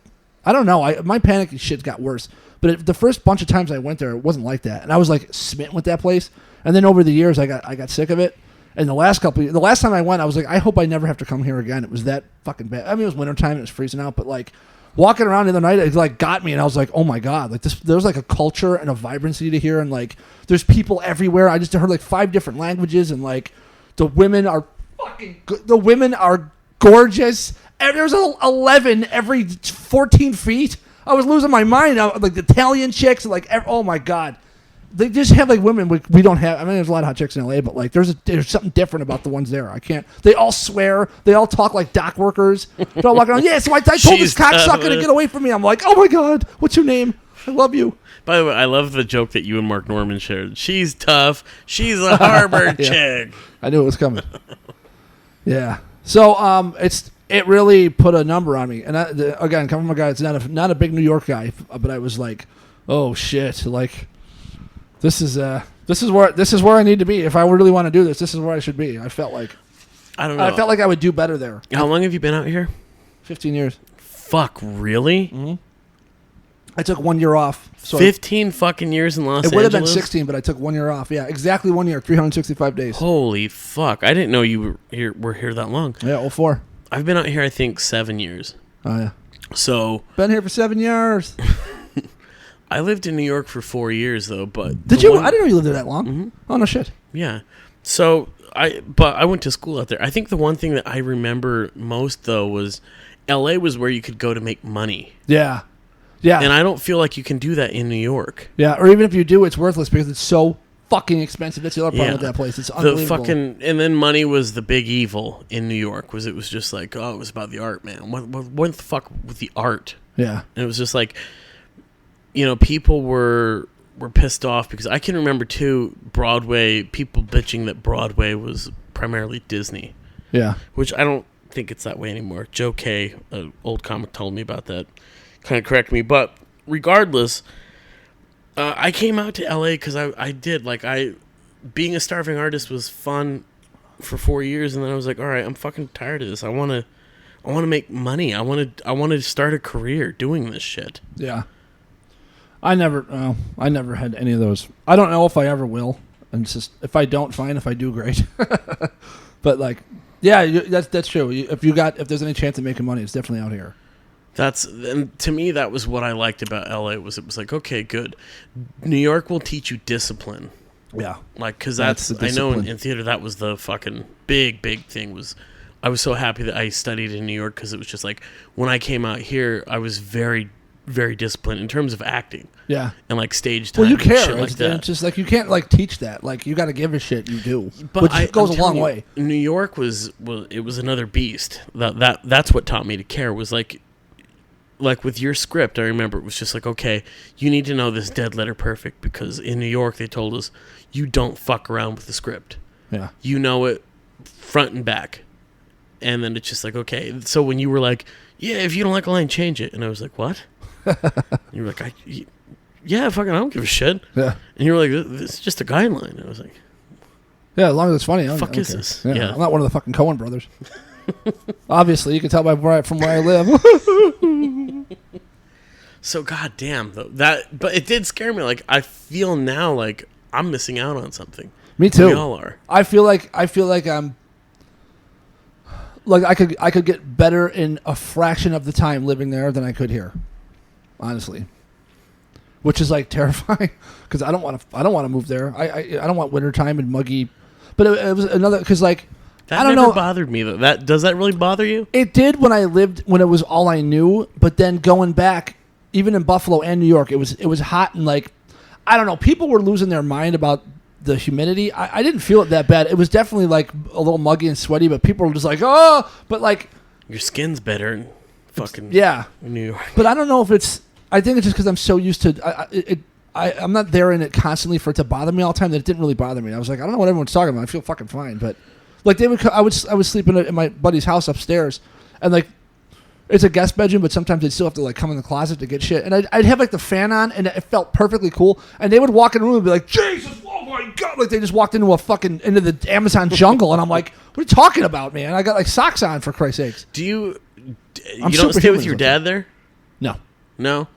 I don't know, my panic shit got worse. But the first bunch of times I went there, it wasn't like that, and I was like smitten with that place. And then over the years, I got sick of it. And the last time I went, I was like, I hope I never have to come here again. It was that fucking bad. I mean, it was wintertime, it was freezing out, but like walking around the other night, it like got me, and I was like, oh my god, like there's like a culture and a vibrancy to here, and like there's people everywhere. I just heard like 5 different languages, and like the women are fucking good. The women are gorgeous. And there's 11 every 14 feet. I was losing my mind. Like the Italian chicks, like oh my god. They just have like women we don't have. I mean, there's a lot of hot chicks in LA, but like there's something different about the ones there. I can't. They all swear. They all talk like dock workers. They're all walking around. Yeah, so I told this cocksucker to get away from me. I'm like, oh my god, what's your name? I love you. By the way, I love the joke that you and Mark Norman shared. She's tough. She's a Harvard chick. I knew it was coming. Yeah. So it really put a number on me. And again, coming from a guy that's not a big New York guy, but I was like, oh shit, like. This is where I need to be. If I really want to do this is where I should be. I felt like I don't know. I felt like I would do better there. How long have you been out here? 15 years. fuck, really? Mm-hmm. I took 1 year off. So 15 fucking years in Los Angeles? It would have been 16, but I took 1 year off. Yeah, exactly 1 year, 365 days. Holy fuck. I didn't know you were here that long. Yeah, 04. I've been out here, I think, 7 years. Oh, yeah. So... Been here for 7 years. I lived in New York for 4 years, though, but... Did you? I didn't know you lived there that long. Mm-hmm. Oh, no shit. Yeah. So, I went to school out there. I think the one thing that I remember most, though, was L.A. was where you could go to make money. Yeah. Yeah. And I don't feel like you can do that in New York. Yeah, or even if you do, it's worthless because it's so fucking expensive. That's the other problem with that place. It's unbelievable. And then money was the big evil in New York. It was just like, oh, it was about the art, man. What the fuck with the art? Yeah. And it was just like, you know, people were pissed off because I can remember too Broadway, people bitching that Broadway was primarily Disney. Yeah. Which I don't think it's that way anymore. Joe Kay, an old comic, told me about that. Kind of correct me, but regardless, I came out to LA because I did being a starving artist was fun for 4 years, and then I was like, all right, I'm fucking tired of this. I want to make money. I want to start a career doing this shit. Yeah. I never had any of those. I don't know if I ever will, and it's just if I don't, fine. If I do, great. But yeah, that's true. If there's any chance of making money, it's definitely out here. And to me, that was what I liked about LA. It was like, okay, good. New York will teach you discipline. Yeah, because that's I know in theater that was the fucking big thing. Was I was so happy that I studied in New York because it was just like when I came out here, I was very, very disciplined in terms of acting. Yeah, and stage time. Well, you care. And shit like that. It's just you can't teach that. You got to give a shit. You do, but which goes a long way. New York was another beast. That's what taught me to care. Was like with your script, I remember it was just like, okay, you need to know this dead letter perfect because in New York they told us you don't fuck around with the script. Yeah. You know it front and back. And then it's just like, okay. So when you were like, yeah, if you don't like a line, change it. And I was like, what? And you were like, yeah, fucking I don't give a shit. Yeah. And you were like, this is just a guideline. And I was like, yeah, as long as it's funny. Fuck is this? Yeah. I'm not one of the fucking Coen brothers. Obviously, you can tell from where I live. So goddamn though but it did scare me. I feel now like I'm missing out on something. Me too. We all are. I feel like I'm I could get better in a fraction of the time living there than I could here. Honestly, which is terrifying because I don't want to move there. I don't want wintertime and muggy. But it was another because that I don't never know. Bothered me though. Does that really bother you? It did when it was all I knew. But then going back, even in Buffalo and New York, it was hot and I don't know. People were losing their mind about the humidity. I didn't feel it that bad. It was definitely a little muggy and sweaty, but people were just oh, but your skin's better in fucking New York. But I don't know if it's. I think it's just because I'm so used to I'm not there in it constantly for it to bother me all the time that it didn't really bother me. I was like, I don't know what everyone's talking about. I feel fucking fine, but they would. I was sleeping in my buddy's house upstairs, and it's a guest bedroom, but sometimes they'd still have to come in the closet to get shit. And I'd have the fan on, and it felt perfectly cool. And they would walk in the room and be like, Jesus, oh my God. They just walked into into the Amazon jungle. And I'm like, what are you talking about, man? I got socks on, for Christ's sakes. Do you don't stay with your dad there? No. No?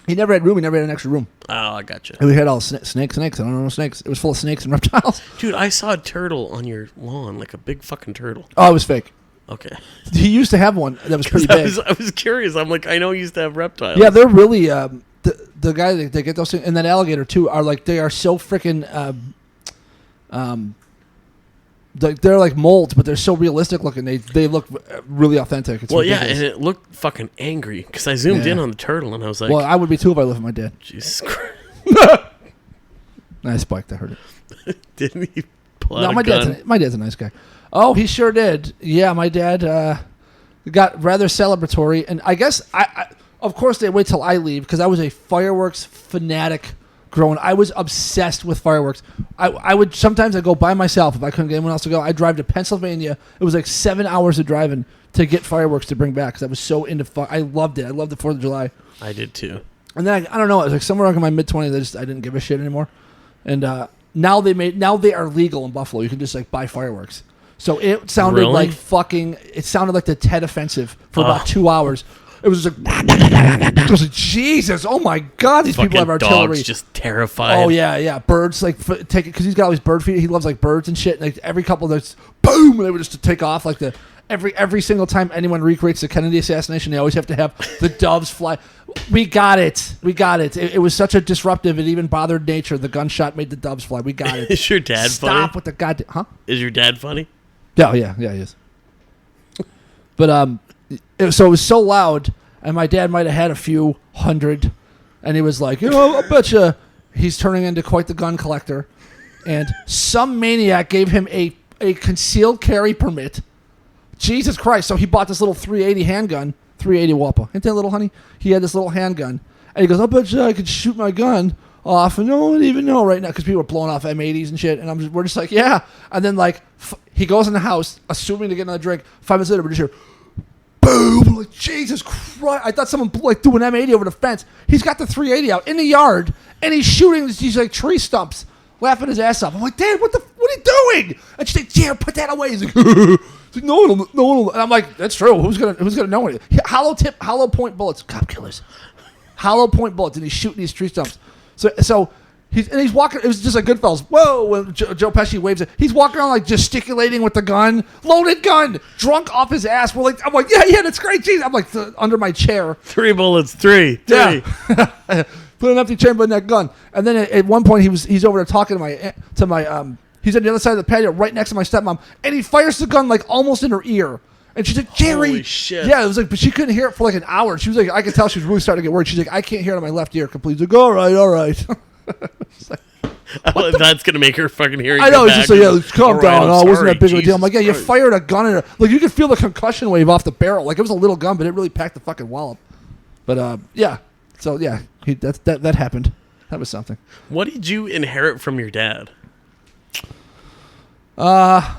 He never had room. He never had an extra room. Oh, I gotcha. And we had all snakes. I don't know snakes. It was full of snakes and reptiles. Dude, I saw a turtle on your lawn, a big fucking turtle. Oh, it was fake. Okay. He used to have one that was pretty big. I was curious. I'm I know he used to have reptiles. Yeah, they're really the guy that they get those things, and that alligator too are they are so freaking they're like molds, but they're so realistic looking. They look really authentic. It's ridiculous. And it looked fucking angry because I zoomed in on the turtle and I was like, well, I would be too if I lived with my dad. Jesus Christ. Nice spiked. I heard it. Didn't he pull out a gun? My dad's a nice guy. Oh, he sure did. Yeah, my dad got rather celebratory, and I guess of course they wait till I leave because I was a fireworks fanatic growing. I was obsessed with fireworks. I would sometimes I'd go by myself if I couldn't get anyone else to go. I'd drive to Pennsylvania. It was 7 hours of driving to get fireworks to bring back because I was so into I loved it. I loved the 4th of July. I did too. And then I don't know. It was somewhere in my mid-20s. I didn't give a shit anymore. And now they are legal in Buffalo. You can just buy fireworks. So it sounded Really? like fucking. It sounded like the Tet Offensive for about 2 hours. It was just like, I was like, Jesus, oh my God, these Fucking people have artillery. dogs just terrified. Oh yeah, birds like take it because he's got all these bird feed. He loves like birds and shit. And, like every couple of those, boom, they would just take off like the every single time anyone recreates the Kennedy assassination, they always have to have the doves fly. We got it. It was such a disruptive. It even bothered nature. The gunshot made the doves fly. We got it. Is your dad funny? Stop with the goddamn. Huh? Is your dad funny? Yeah, he is. But so it was so loud, and my dad might have had a few hundred, and he was like, I bet you he's turning into quite the gun collector, and some maniac gave him a concealed carry permit. Jesus Christ! So he bought this little 380 handgun, 380 Wappa. Ain't that little honey? He had this little handgun, and he goes, I bet you I could shoot my gun off, and no one would even know right now because people are blowing off M80s and shit, and we're just like, yeah. And then like he goes in the house, assuming to get another drink. 5 minutes later, we're just here, boom! I'm like, Jesus Christ! I thought someone like threw an M80 over the fence. He's got the 380 out in the yard, and he's shooting these like tree stumps, laughing his ass off. I'm like, Dad, what are you doing? And she's like, yeah, put that away. He's like, no one will. And I'm like, that's true. Who's gonna know it? Hollow point bullets, cop killers. Hollow point bullets, and he's shooting these tree stumps. So he's walking. It was just like Goodfellas. Whoa! When Joe Pesci waves it, he's walking around like gesticulating with the gun, loaded gun, drunk off his ass. I'm like, yeah, that's great. Jeez, I'm like under my chair. 3 bullets, three. Yeah. Put an empty chamber in that gun. And then at one point he's over there talking to my he's on the other side of the patio, right next to my stepmom, and he fires the gun like almost in her ear. And she's like, Jerry. Holy shit. Yeah, it was like, but she couldn't hear it for like an hour. She was like, I could tell she was really starting to get worried. She's like, I can't hear it on my left ear completely. She's like, all right. Like, that's gonna make her fucking hearing. I know. go It's just back. like, yeah, calm down. I'm Oh, it wasn't sorry, that big of a deal. Jesus I'm like, yeah, you Christ. fired a gun in her. Like, you could feel the concussion wave off the barrel. Like, it was a little gun, but it really packed the fucking wallop. But, yeah. So, yeah, that happened. That was something. What did you inherit from your dad? I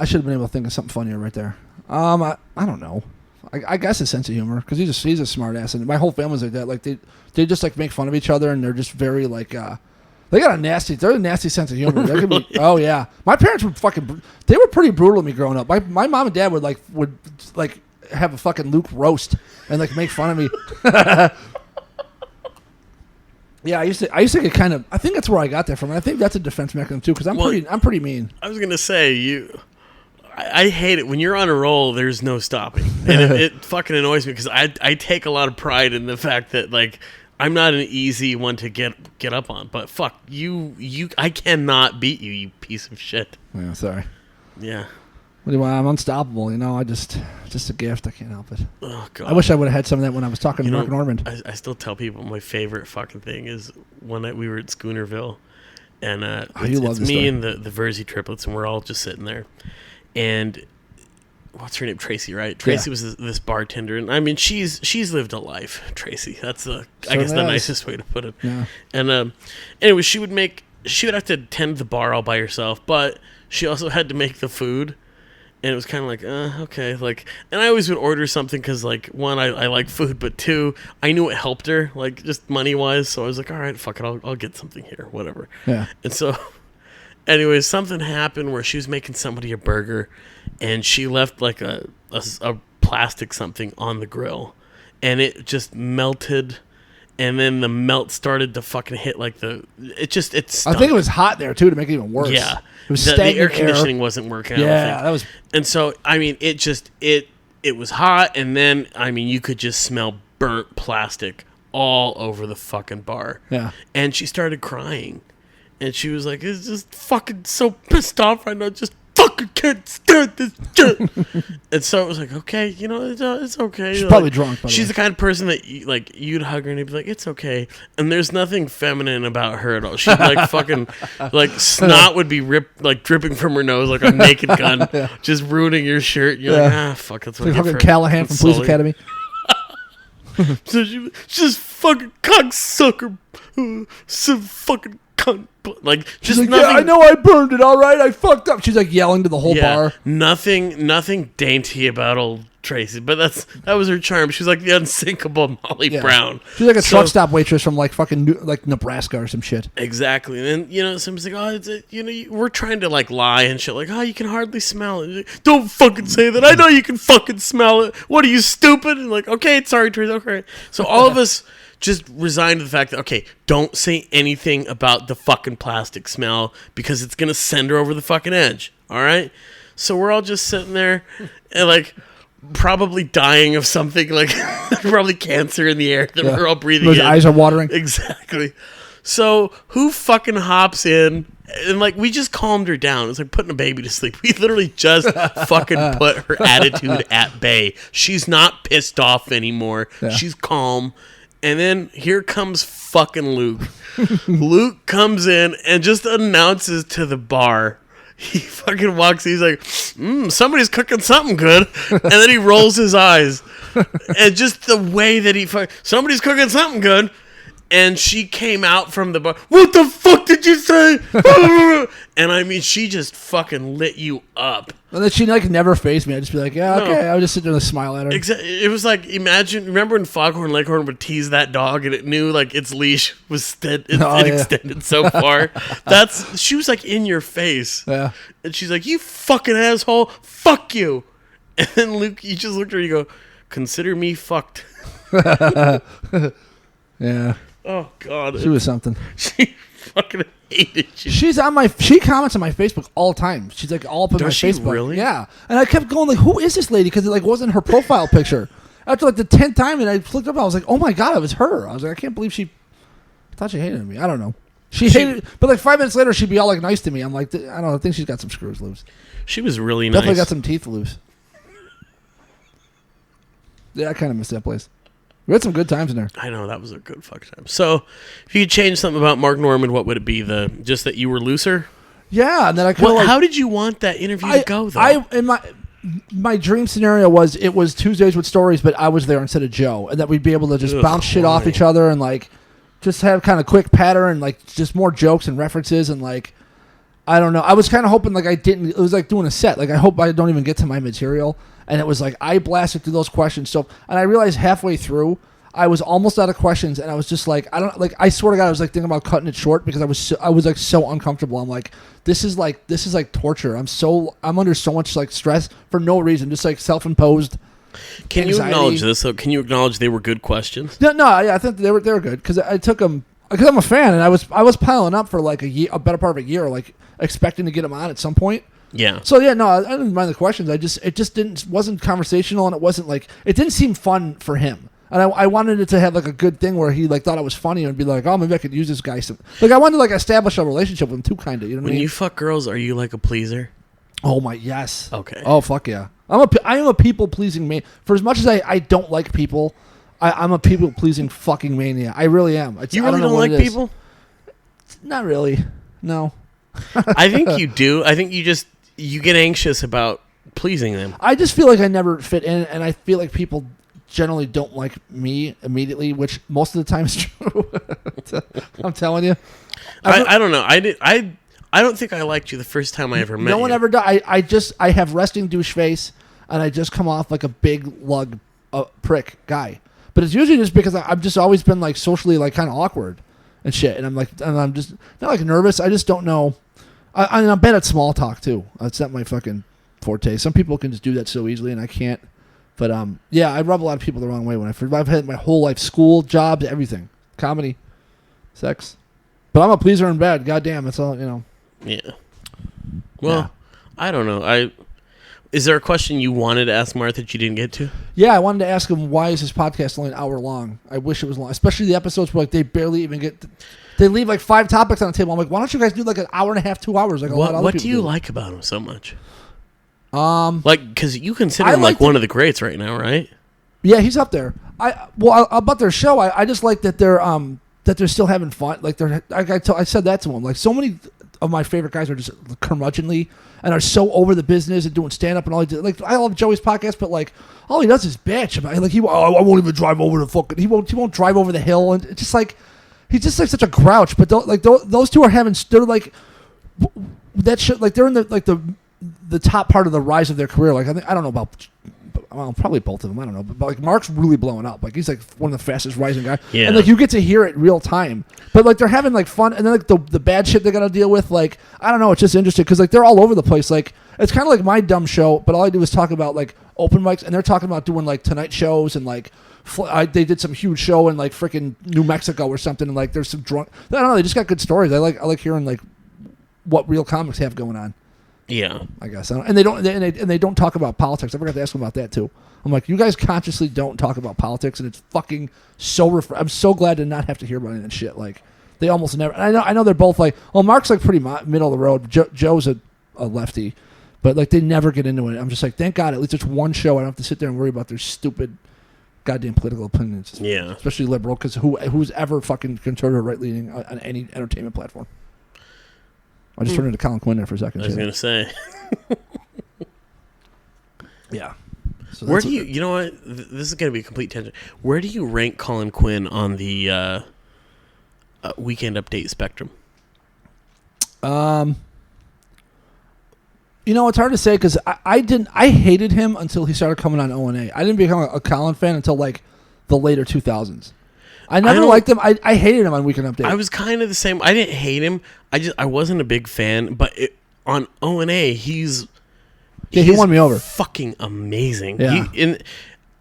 should have been able to think of something funnier right there. I don't know. I guess a sense of humor, because he's a smart ass, and my whole family's like that. Like they just like make fun of each other, and they're just very like they're a nasty sense of humor. Really? Could be, oh yeah, my parents were they were pretty brutal to me growing up. My mom and dad would have a fucking Luke roast and like make fun of me. Yeah, I used to get kind of. I think that's where I got that from. And I think that's a defense mechanism too, because I'm pretty mean. I was gonna say I hate it when you're on a roll. There's no stopping, and it fucking annoys me because I take a lot of pride in the fact that like I'm not an easy one to get up on. But fuck you, I cannot beat you, you piece of shit. Yeah, sorry. Yeah. What do you want? I'm unstoppable. Just a gift. I can't help it. Oh god. I wish I would have had some of that when I was talking to Mark Norman. I still tell people my favorite fucking thing is one night we were at Schoonerville, and it's me and the Verzi triplets, and we're all just sitting there. And what's her name? Tracy, right? Tracy was this bartender, and I mean she's lived a life. Tracy, that's I guess the nicest way to put it. Yeah. And anyway, she would have to tend the bar all by herself, but she also had to make the food. And it was kind of like, okay, like, and I always would order something because, like, one, I like food, but two, I knew it helped her, like, just money wise. So I was like, all right, fuck it, I'll get something here, whatever. Yeah. And so, anyways, something happened where she was making somebody a burger, and she left like a plastic something on the grill, and it just melted. And then the melt started to fucking hit like it stunk. I think it was hot there too to make it even worse. Yeah. It was the air conditioning wasn't working. Yeah, that was. And so I mean, it was hot, and then I mean, you could just smell burnt plastic all over the fucking bar. Yeah. And she started crying, and she was like, "It's just fucking so pissed off right now. Just fucking can't stand this shit." And so it was like, okay, it's okay. She's probably drunk. She's the kind of person that you'd hug her and you'd be like, it's okay. And there's nothing feminine about her at all. She'd like fucking like snot would be dripping from her nose like a naked gun, just ruining your shirt. You're like, fuck, that's what. Like fucking Callahan from Police Academy. So she's just fucking cocksucker, some fucking cunt. Like, just like, nothing. Yeah, I know I burned it. All right, I fucked up. She's like yelling to the whole bar. Nothing dainty about old Tracy, but that was her charm. She was like the unsinkable Molly Brown. She's like a truck stop waitress from like fucking like Nebraska or some shit. Exactly. And then, somebody's like, oh, we're trying to like lie and shit. Like, oh, you can hardly smell it. Like, don't fucking say that. I know you can fucking smell it. What are you, stupid? And like, okay, sorry, Tracy. Okay. So all of us just resigned to the fact that, okay, don't say anything about the fucking plastic smell because it's going to send her over the fucking edge. All right? So we're all just sitting there and like probably dying of something, like probably cancer in the air that we're all breathing in. His eyes are watering. Exactly. So who fucking hops in and like we just calmed her down. It's like putting a baby to sleep. We literally just fucking put her attitude at bay. She's not pissed off anymore. Yeah. She's calm. And then here comes fucking Luke. Luke comes in and just announces to the bar. He fucking walks in, he's like, somebody's cooking something good. And then he rolls his eyes. And just the way that somebody's cooking something good. And she came out from the bar. What the fuck did you say? And I mean, she just fucking lit you up. And then she like never faced me. I'd just be like, yeah, okay. I would just sit there and smile at her. It was like, remember when Foghorn Leghorn would tease that dog and it knew like its leash was extended so far? She was like in your face. Yeah. And she's like, you fucking asshole, fuck you. And then Luke, you just looked at her and you go, consider me fucked. Yeah. Oh, God. She was something. She fucking hated you. She comments on my Facebook all the time. She's like all up on my Facebook. Really? Yeah. And I kept going like, who is this lady? Because it like wasn't her profile picture. After like the 10th time and I flicked up, I was like, oh my God, it was her. I was like, I can't believe I thought she hated me. I don't know. She hated, but like 5 minutes later, she'd be all like nice to me. I'm like, I don't know. I think she's got some screws loose. She was really nice. Definitely got some teeth loose. Yeah, I kind of miss that place. We had some good times in there. I know, that was a good fuck time. So, if you could change something about Mark Norman, what would it be? Just that you were looser? Yeah, and then I could. Well, how did you want that interview to go, though? In my dream scenario was it was Tuesdays with Stories, but I was there instead of Joe, and that we'd be able to just bounce shit off each other and like just have kind of quick pattern and like just more jokes and references and like I don't know. I was kind of hoping like I didn't. It was like doing a set. Like I hope I don't even get to my material. And it was like I blasted through those questions. So, and I realized halfway through, I was almost out of questions, and I was just like, I swear to God, I was like thinking about cutting it short because I was like so uncomfortable. I'm like, this is like torture. I'm under so much like stress for no reason, just like self-imposed. Can you acknowledge this? So, can you acknowledge they were good questions? No, yeah, I think they were good because I took them because I'm a fan, and I was piling up for like a better part of a year, like expecting to get them on at some point. Yeah. So yeah, no, I didn't mind the questions. It just wasn't conversational, and it wasn't like it didn't seem fun for him. And I wanted it to have like a good thing where he like thought I was funny and be like, oh, maybe I could use this guy. Like I wanted to like establish a relationship with him too, kind of. You know what I mean? When you fuck girls, are you like a pleaser? Oh my yes. Okay. Oh fuck yeah. I am a people pleasing man. For as much as I don't like people, I'm a people pleasing fucking mania. I really am. You really don't like people? Not really. No. I think you do. I think you get anxious about pleasing them. I just feel like I never fit in, and I feel like people generally don't like me immediately, which most of the time is true. I'm telling you. I don't know. I don't think I liked you the first time I ever met you. No one ever does. I have resting douche face, and I just come off like a big lug prick guy. But it's usually just because I've just always been like socially like kind of awkward and shit, and I'm just not like nervous. I just don't know. I'm bad at small talk too. That's not my fucking forte. Some people can just do that so easily, and I can't. But yeah, I rub a lot of people the wrong way I've had my whole life, school, jobs, everything, comedy, sex. But I'm a pleaser in bed. Goddamn, that's all, you know. Yeah. Well, I don't know. Is there a question you wanted to ask Martha that you didn't get to? Yeah, I wanted to ask him why is his podcast only an hour long. I wish it was long, especially the episodes where like they barely even get. They leave like 5 topics on the table. I'm like, why don't you guys do like an hour and a half, 2 hours? Like a lot of other what people do you like about him so much? Like, because you consider him like one of the greats right now, right? Yeah, he's up there. About their show, I just like that they're still having fun. Like I said that to him. Like so many of my favorite guys are just curmudgeonly and are so over the business and doing stand up and all. Like I love Joey's podcast, but like all he does is bitch about. Like I won't even drive over the fucking. He won't drive over the hill, and it's just like he's just like such a grouch. But those two are they're like that shit. Like they're in the top part of the rise of their career. Like I don't know about well, probably both of them. I don't know, but like Mark's really blowing up. Like he's like one of the fastest rising guys. Yeah. And like you get to hear it real time. But like they're having like fun, and then like the bad shit they got to deal with. Like I don't know, it's just interesting because like they're all over the place. Like it's kind of like my dumb show, but all I do is talk about like open mics, and they're talking about doing like Tonight shows and like. They did some huge show in like freaking New Mexico or something, and like there's some drunk. I don't know. They just got good stories. I like hearing like what real comics have going on. Yeah, I guess. And they don't talk about politics. I forgot to ask them about that too. I'm like, you guys consciously don't talk about politics, and it's fucking so. I'm so glad to not have to hear about any of that shit. Like they almost never. And I know they're both like. Well, Mark's like pretty middle of the road. Joe's a lefty, but like they never get into it. I'm just like, thank God, at least it's one show. I don't have to sit there and worry about their stupid. Goddamn political opinions, yeah, especially liberal, because who's ever fucking conservative, right leaning on any entertainment platform? I just turned into Colin Quinn there for a second. I was gonna say, yeah. So where do you know what? This is gonna be a complete tangent. Where do you rank Colin Quinn on the Weekend Update spectrum? You know, it's hard to say because I hated him until he started coming on O&A. I didn't become a Colin fan until like the later 2000s. I never liked him. I hated him on Weekend Update. I was kind of the same. I didn't hate him. I wasn't a big fan. But on O&A, he won me over. Fucking amazing. Yeah.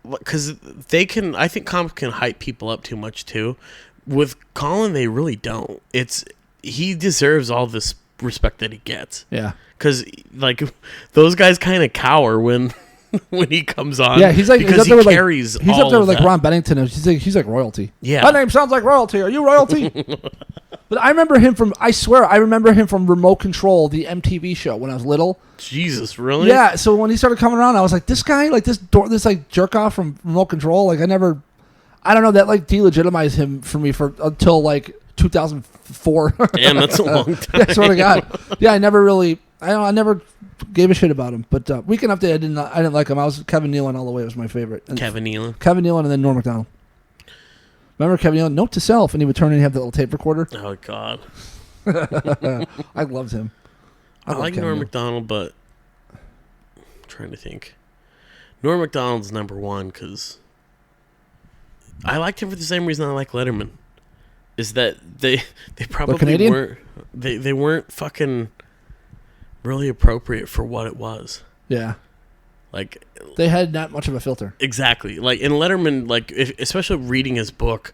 Because they can. I think comics can hype people up too much too. With Colin, they really don't. He deserves all this respect that he gets. Yeah. Because like those guys kind of cower when he comes on. Yeah, he's like because he's he carries. He's up there with like Ron Bennington. He's like royalty. Yeah, my name sounds like royalty. Are you royalty? But I remember him from. I swear, I remember him from Remote Control, the MTV show when I was little. Jesus, really? Yeah. So when he started coming around, I was like, this guy, like this like jerk off from Remote Control. Like I don't know, that like delegitimized him for me until like 2004. Damn, that's a long time. Yeah, swear to God. Yeah, I never gave a shit about him. But Weekend Update, I didn't like him. I was Kevin Nealon all the way. It was my favorite. And Kevin Nealon, and then Norm Macdonald. Remember Kevin Nealon? Note to self, and he would turn and have the little tape recorder. Oh God, I loved him. I like Norm Macdonald, but I'm trying to think. Norm Macdonald's number one because I liked him for the same reason I like Letterman. Is that they probably weren't they weren't fucking really appropriate for what it was. Yeah. Like they had not much of a filter. Exactly. Like in Letterman, like especially reading his book,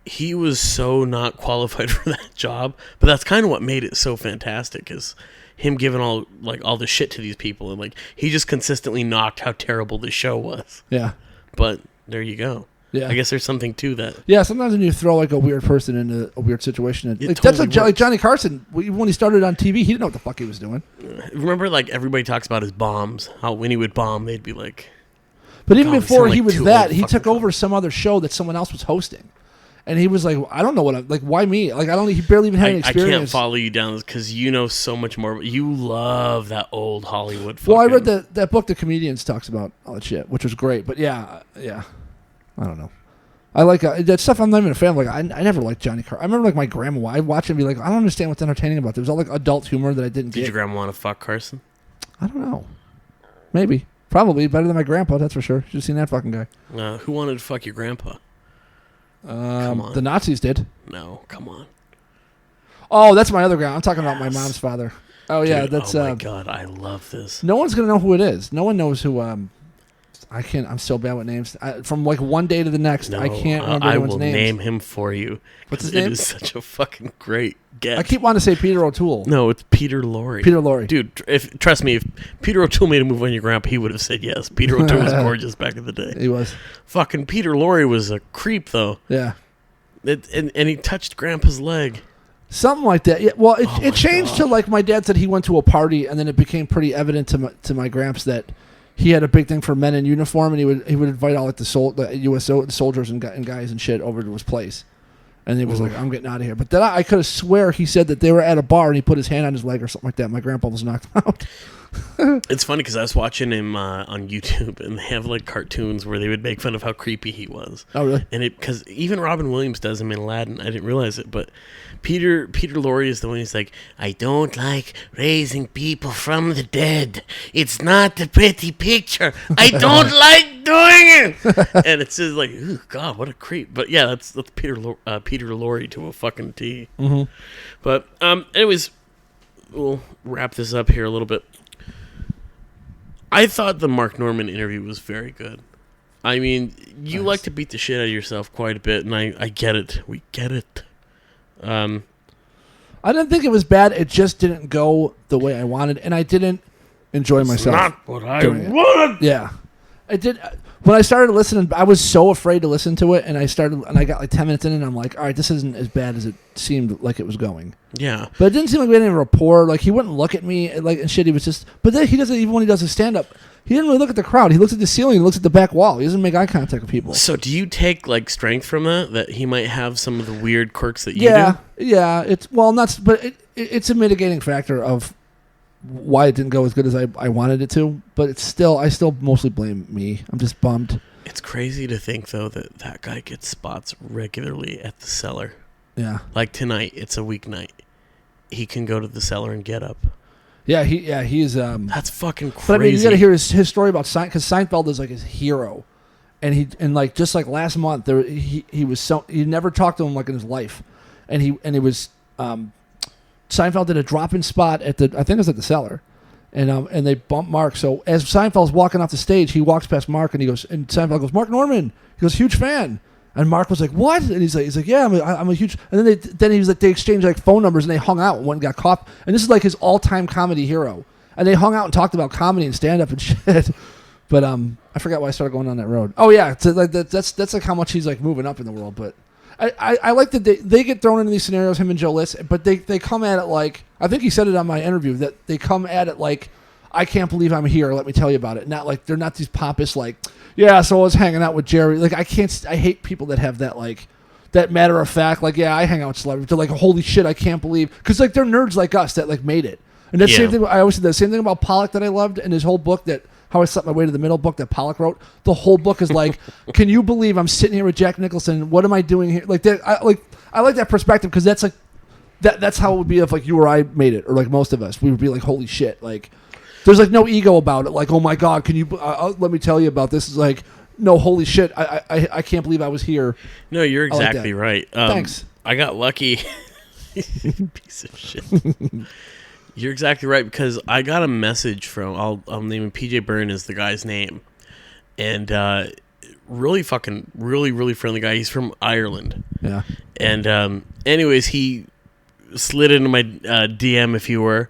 he was so not qualified for that job. But that's kind of what made it so fantastic is him giving all the shit to these people, and like he just consistently knocked how terrible the show was. Yeah. But there you go. Yeah, I guess there's something to that. Yeah, sometimes when you throw like a weird person into a weird situation, like, that's like Johnny Carson. When he started on TV, he didn't know what the fuck he was doing. Remember, like everybody talks about his bombs. How when he would bomb, they'd be like. But even before he was that, he took over some other show that someone else was hosting, and he was like, "I don't know what I'm like. Why me? Like I don't. He barely even had any experience." I can't follow you down because you know so much more. You love that old Hollywood. Well, I read that book, The Comedians, talks about all that shit, which was great. But yeah, I don't know. I like that stuff. I'm not even a fan of. Like I never liked Johnny Carson. I remember like my grandma. I'd watch him and be like, I don't understand what's entertaining about this. It was all like adult humor that I didn't get. Did your grandma want to fuck Carson? I don't know. Maybe. Probably better than my grandpa. That's for sure. Should have seen that fucking guy. Who wanted to fuck your grandpa? Come on. The Nazis did. No, come on. Oh, that's my other guy. I'm talking about my mom's father. Oh yeah, Dude, that's. Oh my God, I love this. No one's gonna know who it is. No one knows who. I can't. I'm so bad with names. From like one day to the next, I can't remember anyone's names. I will name him for you. What's his name? It is such a fucking great guess. I keep wanting to say Peter O'Toole. No, it's Peter Lorre. Peter Lorre. Dude, trust me, if Peter O'Toole made a move on your grandpa, he would have said yes. Peter O'Toole was gorgeous back in the day. He was. Fucking Peter Lorre was a creep, though. Yeah. And he touched grandpa's leg. Something like that. Yeah. Well, it changed to like my dad said he went to a party, and then it became pretty evident to my gramps that he had a big thing for men in uniform, and he would invite all like the U.S. soldiers and guys and shit over to his place, and he was like, "I'm getting out of here." But then I could have swear he said that they were at a bar and he put his hand on his leg or something like that. My grandpa was knocked out. It's funny because I was watching him on YouTube, and they have like cartoons where they would make fun of how creepy he was. Oh, really? And because even Robin Williams does him in Aladdin. I didn't realize it, but Peter Lorre is the one who's like, I don't like raising people from the dead. It's not a pretty picture. I don't like doing it. And it's just like, ooh, God, what a creep. But yeah, that's Peter Lorre to a fucking T. Mm-hmm. But anyways, we'll wrap this up here a little bit. I thought the Mark Norman interview was very good. I mean, you like to beat the shit out of yourself quite a bit, and I get it. We get it. I didn't think it was bad. It just didn't go the way I wanted, and I didn't enjoy myself. Not what I wanted. Yeah, I did. When I started listening, I was so afraid to listen to it, and I got like 10 minutes in, and I'm like, all right, this isn't as bad as it seemed like it was going. Yeah, but it didn't seem like we had any rapport. Like he wouldn't look at me like and shit. He was just. But then he doesn't even when he does his stand up. He didn't really look at the crowd. He looks at the ceiling. He looks at the back wall. He doesn't make eye contact with people. So do you take like strength from that he might have some of the weird quirks that you do? Yeah. It's it's a mitigating factor of why it didn't go as good as I wanted it to. But I still mostly blame me. I'm just bummed. It's crazy to think though that guy gets spots regularly at the Cellar. Yeah. Like tonight, it's a weeknight. He can go to the Cellar and get up. Yeah, he's that's fucking crazy. But I mean, you got to hear his story about Seinfeld, because Seinfeld is like his hero, and like just like last month, he never talked to him like in his life, and he was Seinfeld did a drop-in spot at I think it was at the Cellar, and they bumped Mark. So as Seinfeld's walking off the stage, he walks past Mark and Seinfeld goes, Mark Norman. He goes, huge fan. And Mark was like, "What?" And he's like, "Yeah, I'm a huge." And then he was like, they exchanged like phone numbers and they hung out and went and got caught. And this is like his all-time comedy hero. And they hung out and talked about comedy and stand-up and shit. But I forgot why I started going down that road. Oh yeah, that's like how much he's like moving up in the world. But I like that they get thrown into these scenarios, him and Joe List, but they come at it like, I think he said it on my interview, that they come at it like, I can't believe I'm here. Let me tell you about it. Not like they're not these pompous like, yeah. So I was hanging out with Jerry. Like I hate people that have that like that matter of fact. Like yeah, I hang out with celebrities. They're like holy shit, I can't believe, because like they're nerds like us that like made it. And that's the same thing. I always said the same thing about Pollock that I loved, and his whole book that How I Slept My Way to the Middle book that Pollock wrote. The whole book is like, can you believe I'm sitting here with Jack Nicholson? What am I doing here? Like that. I like that perspective, because that's like that's how it would be if like you or I made it, or like most of us, we would be like holy shit, like. There's like no ego about it. Like, oh my God, can you let me tell you about this? It's like, no, holy shit, I can't believe I was here. No, you're exactly right. Thanks. I got lucky. Piece of shit. You're exactly right, because I got a message from I'll name him PJ Byrne is the guy's name, and really friendly guy. He's from Ireland. Yeah. And anyways, he slid into my DM, if you were.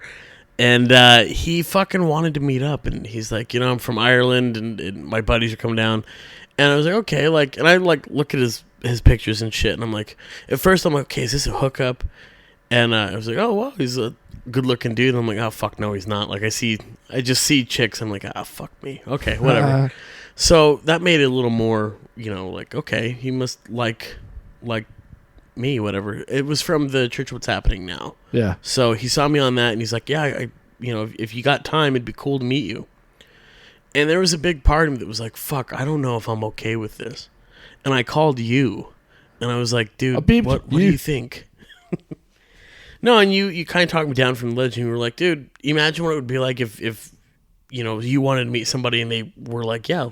And he fucking wanted to meet up, and he's like, I'm from Ireland, and my buddies are coming down. And I was like, okay, like, and I like look at his pictures and shit, and I'm like, at first I'm like, okay, is this a hookup? And I was like, oh wow, he's a good looking dude. And I'm like, oh fuck, no, he's not. Like I just see chicks, I'm like, fuck me, okay, whatever. So that made it a little more, like, okay, he must like me, whatever. It was from the Church What's Happening Now. Yeah. So he saw me on that, and he's like, yeah, if you got time, it'd be cool to meet you. And there was a big part of me that was like, fuck, I don't know if I'm okay with this. And I called you, and I was like, dude, what do you think? No, and you kind of talked me down from the ledge, and you were like, dude, imagine what it would be like if you wanted to meet somebody, and they were like, yeah,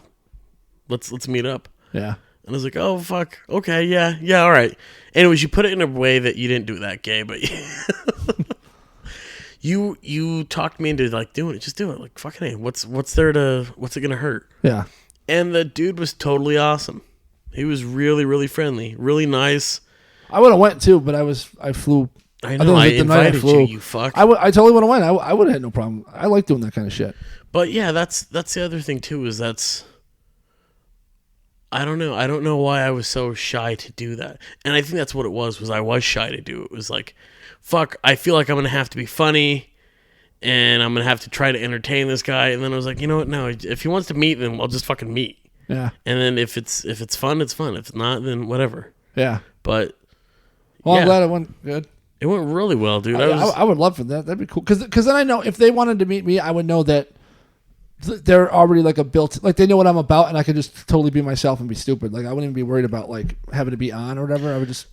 let's meet up. Yeah. And I was like, oh, fuck. Okay, yeah, all right. Anyways, you put it in a way that you didn't do it that gay, but you talked me into, like, doing it. Just do it. Like, fucking hey, what's it going to hurt? Yeah. And the dude was totally awesome. He was really, really friendly, really nice. I would have went, too, but I flew. I know, I invited you fuck. I totally would have went. I would have had no problem. I like doing that kind of shit. But, yeah, that's the other thing, too, is I don't know. I don't know why I was so shy to do that. And I think that's what it was I was shy to do it. It was like, fuck, I feel like I'm going to have to be funny, and I'm going to have to try to entertain this guy. And then I was like, you know what? No, if he wants to meet, then I'll just fucking meet. Yeah. And then if it's fun, it's fun. If it's not, then whatever. Yeah. But well, I'm glad it went good. It went really well, dude. I would love for that. That'd be cool. Because then I know if they wanted to meet me, I would know that they're already like they know what I'm about, and I could just totally be myself and be stupid. Like I wouldn't even be worried about like having to be on or whatever. I would just.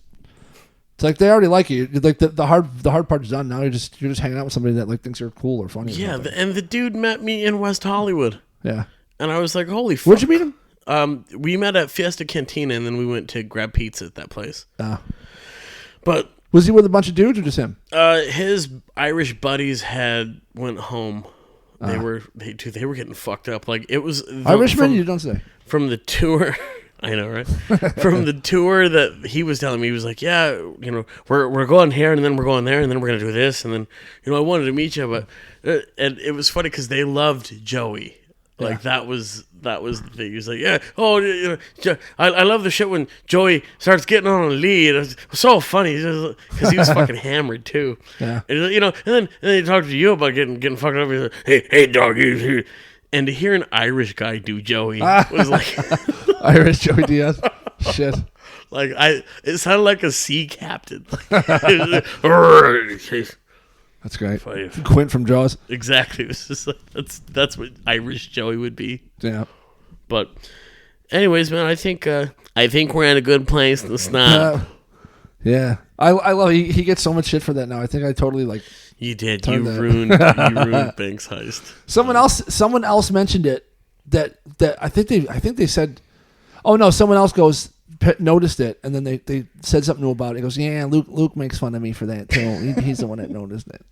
It's like they already like you. Like the hard part's done. Now you're just hanging out with somebody that like thinks you're cool or funny. Yeah, and the dude met me in West Hollywood. Yeah. And I was like, holy fuck. Where'd you meet him? We met at Fiesta Cantina, and then we went to grab pizza at that place. Oh. But was he with a bunch of dudes or just him? His Irish buddies went home. They were getting fucked up. Like it was Irishmen, you don't say. From the tour. I know, right? From the tour that he was telling me, he was like, "Yeah, you know, we're going here, and then we're going there, and then we're gonna do this, and then, you know, I wanted to meet you, but," and it was funny because they loved Joey. Like that was the thing. He was like, "Yeah, oh, you know, I love the shit when Joey starts getting on a lead. It was so funny because he was fucking hammered too. Yeah, and, you know, and then he talked to you about getting fucked up. He's like, hey, dog, you." And to hear an Irish guy do Joey was like Irish Joey Diaz. Shit. Like it sounded like a sea captain. That's great. Funny. Quint from Jaws. Exactly. It was just like, that's what Irish Joey would be. Yeah. But anyways, man, I think we're in a good place to stop. Yeah. I love he gets so much shit for that now. I think I totally like. You did. You ruined Banks Heist. Someone else mentioned it. That I think they said. Oh no! Someone else noticed it, and then they said something new about it. He goes, "Yeah, Luke makes fun of me for that too. He's the one that noticed it."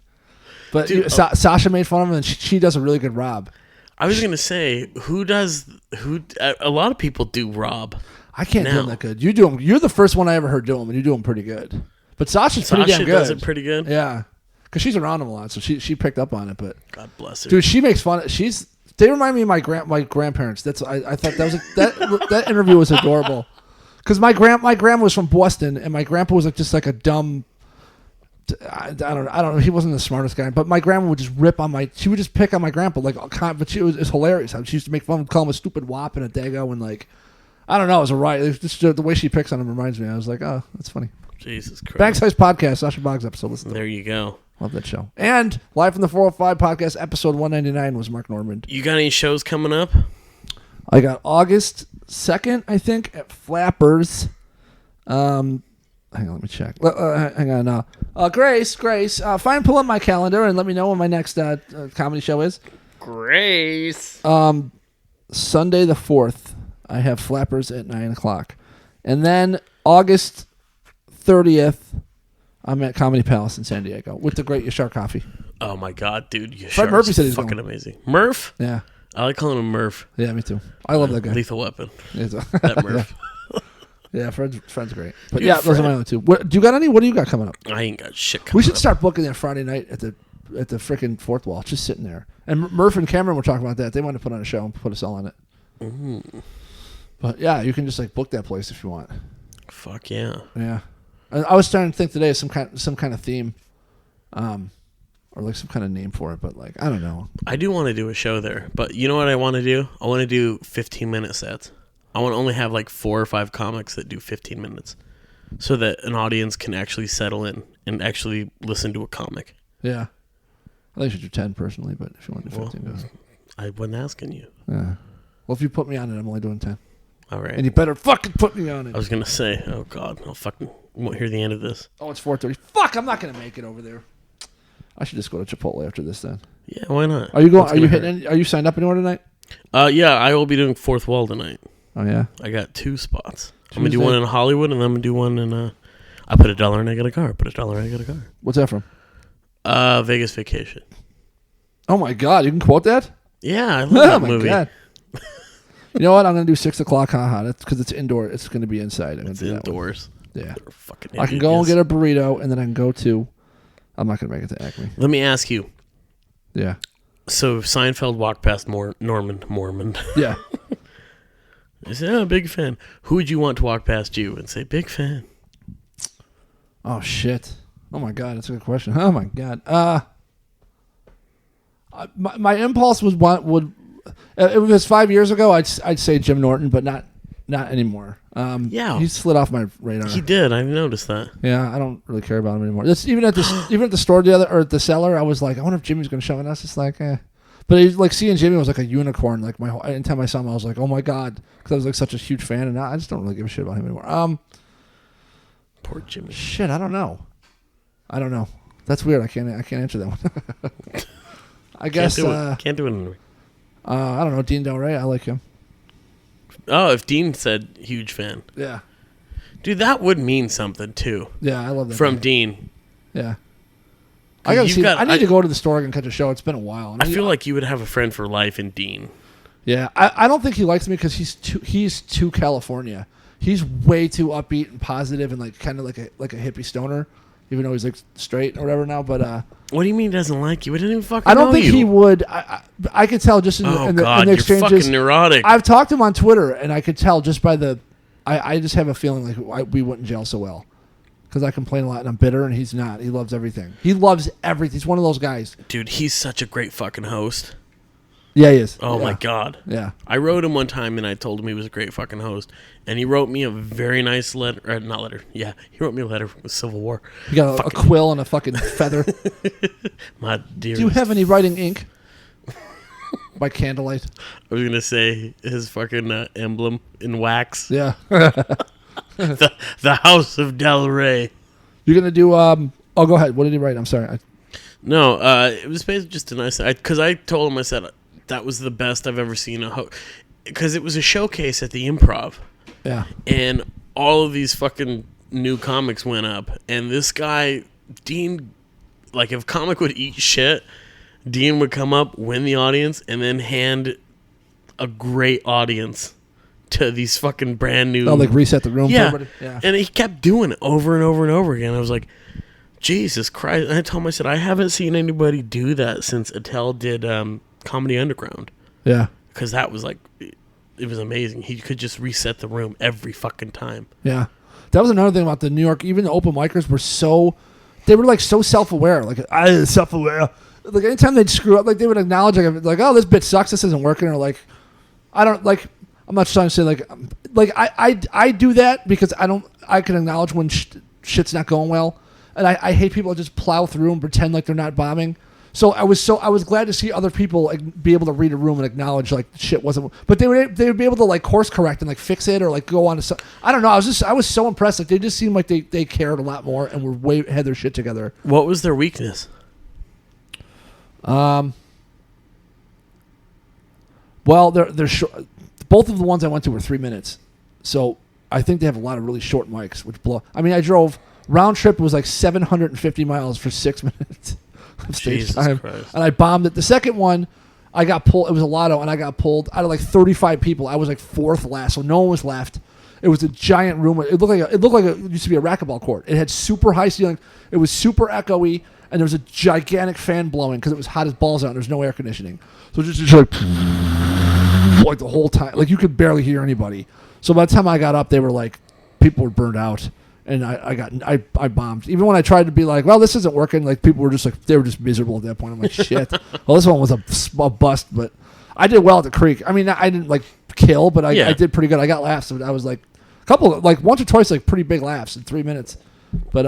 But dude, Sasha made fun of him, and she does a really good Rob. I was gonna say who? A lot of people do Rob. I can't do him that good. You do him. You're the first one I ever heard do him, and you do him pretty good. But Sasha's pretty damn good. Sasha does it pretty good. Yeah. Because she's around him a lot, so she picked up on it. But God bless her, dude. She makes fun. They remind me of my grandparents. I thought that interview was adorable. Because my grandma was from Boston, and my grandpa was like just like a dumb. I don't know. He wasn't the smartest guy, but my grandma would just rip on she would just pick on my grandpa like, but it's hilarious how she used to make fun, call him a stupid wop and a dago, and like, I don't know, it was a riot. It was just the way she picks on him reminds me. I was like, oh, that's funny. Jesus Christ. Banks Heist Podcast, Sasha Boggs episode. Listen. There you go. Love that show. And live from the 405 podcast, episode 199 was Mark Normand. You got any shows coming up? I got August 2nd, I think, at Flappers. Hang on, let me check. Hang on now. Grace, pull up my calendar and let me know when my next comedy show is. Grace. Sunday the 4th, I have Flappers at 9 o'clock. And then August 30th, I'm at Comedy Palace in San Diego with the great Yashar Coffee. Oh my God, dude! Fred Murphy said he's fucking going. amazing. Murph? Yeah, I like calling him Murph. Yeah, me too. I love that guy. Lethal Weapon. That Murph. Yeah, Fred's great. But dude, those are my only two. Do you got any? What do you got coming up? I ain't got shit coming up. We should start booking that Friday night at the freaking Fourth Wall, just sitting there. And Murph and Cameron were talking about that. They wanted to put on a show and put us all on it. Mm. But yeah, you can just like book that place if you want. Fuck yeah. Yeah. I was starting to think today of some kind of theme, or like some kind of name for it, but like I don't know. I do want to do a show there, but you know what I want to do? I want to do 15-minute sets. I want to only have like 4 or 5 comics that do 15 minutes, so that an audience can actually settle in and actually listen to a comic. Yeah, I think you should do 10 personally, but if you want to do 15, go ahead. I wasn't asking you. Yeah. Well, if you put me on it, I'm only doing 10. All right. And you better fucking put me on it. I was gonna say, oh God, won't hear the end of this. Oh, it's 4:30. Fuck, I'm not gonna make it over there. I should just go to Chipotle after this then. Yeah, why not? Are you going? Are you hitting? Are you signed up anywhere tonight? Yeah, I will be doing Fourth Wall tonight. Oh yeah. I got 2 spots. I'm gonna do one in Hollywood, and then I'm gonna do one in. I put $1 and I got a car. Put $1 and I got a car. What's that from? Vegas Vacation. Oh my God, you can quote that? Yeah, I love that movie. God. You know what? I'm gonna do 6 o'clock. Haha. That's because it's indoor. It's gonna be inside. It's indoors. Yeah. Fucking I can go and get a burrito, and then I can go to. I'm not gonna make it to Acme. Let me ask you. Yeah. So Seinfeld walked past Mormon. Yeah. I said, "Oh, big fan." Who would you want to walk past you and say, "Big fan"? Oh shit. Oh my God, that's a good question. Oh my God. My impulse would if it was 5 years ago, I'd say Jim Norton, but not Not anymore. Yeah. He slid off my radar. He did. I noticed that. Yeah, I don't really care about him anymore. Even at the store at the cellar, I was like, I wonder if Jimmy's gonna show up. And I was just like, eh. But like seeing Jimmy was like a unicorn. Like anytime I saw him, I was like, oh my god, because I was like such a huge fan, and I just don't really give a shit about him anymore. Poor Jimmy. Shit, I don't know. That's weird. I can't answer that one. I guess Can't do it anyway. I don't know. Dean Del Rey, I like him. Oh, if Dean said huge fan. Yeah. Dude, that would mean something too. Yeah, I love that. From guy. Dean. Yeah. I gotta see. I need to go to the store and catch a show. It's been a while. I feel like you would have a friend for life in Dean. Yeah, I don't think he likes me because he's too California. He's way too upbeat and positive and like kind of like a hippie stoner, even though he's like straight or whatever now. But what do you mean he doesn't like you? He didn't even fucking. I don't know think you. he would. I could tell just in the exchanges. You're fucking neurotic. I've talked to him on Twitter, and I could tell just by the. I just have a feeling like we wouldn't gel so well. Because I complain a lot and I'm bitter, and he's not. He loves everything. He loves everything. He's one of those guys. Dude, he's such a great fucking host. Yeah, he is. Oh, yeah. my God. Yeah. I wrote him one time, and I told him he was a great fucking host. And he wrote me a very nice letter. Not letter. Yeah, he wrote me a letter with Civil War. You got a quill and a fucking feather. My dear. Do you have any writing ink? By candlelight. I was going to say his fucking emblem in wax. Yeah. The House of Del Rey. You're going to do... oh, go ahead. What did he write? I'm sorry. No, it was basically just a nice... Because I told him, I said, that was the best I've ever seen because it was a showcase at the Improv. Yeah. And all of these fucking new comics went up. And this guy, Dean... Like, if a comic would eat shit, Dean would come up, win the audience, and then hand a great audience to these fucking brand new... Oh, like reset the room for everybody? Yeah. And he kept doing it over and over and over again. I was like, Jesus Christ. And I told him, I said, I haven't seen anybody do that since Attell did Comedy Underground. Yeah. Because that was like... It was amazing. He could just reset the room every fucking time. Yeah. That was another thing about the New York... Even the open micers were so... They were like so self-aware. Like, I'm self-aware. Like, anytime they'd screw up, like, they would acknowledge, like, oh, this bit sucks, this isn't working, or like, I don't, like, I'm not trying to say, like I do that because I can acknowledge when shit's not going well, and I hate people that just plow through and pretend like they're not bombing. So I was glad to see other people like be able to read a room and acknowledge like shit wasn't, but they would be able to like course correct and like fix it or like go on to I don't know. I was so impressed. Like they just seemed like they cared a lot more and had their shit together. What was their weakness? Well, they're short. Both of the ones I went to were 3 minutes, so I think they have a lot of really short mics, which blow. I mean, I drove round trip was like 750 miles for 6 minutes of stage time, and I bombed it. The second one, I got pulled. It was a lotto, and I got pulled out of like 35 people. I was like fourth last, so no one was left. It was a giant room. It looked like it used to be a racquetball court. It had super high ceiling. It was super echoey. And there was a gigantic fan blowing because it was hot as balls out and there's no air conditioning. So just like the whole time. Like you could barely hear anybody. So by the time I got up, they were like, people were burned out. And I bombed. Even when I tried to be like, well, this isn't working, like people were just like, they were just miserable at that point. I'm like, shit. Well, this one was a bust, but I did well at the Creek. I mean, I didn't like kill, but I did pretty good. I got laughs. I was like, a couple, like once or twice, like pretty big laughs in 3 minutes. But,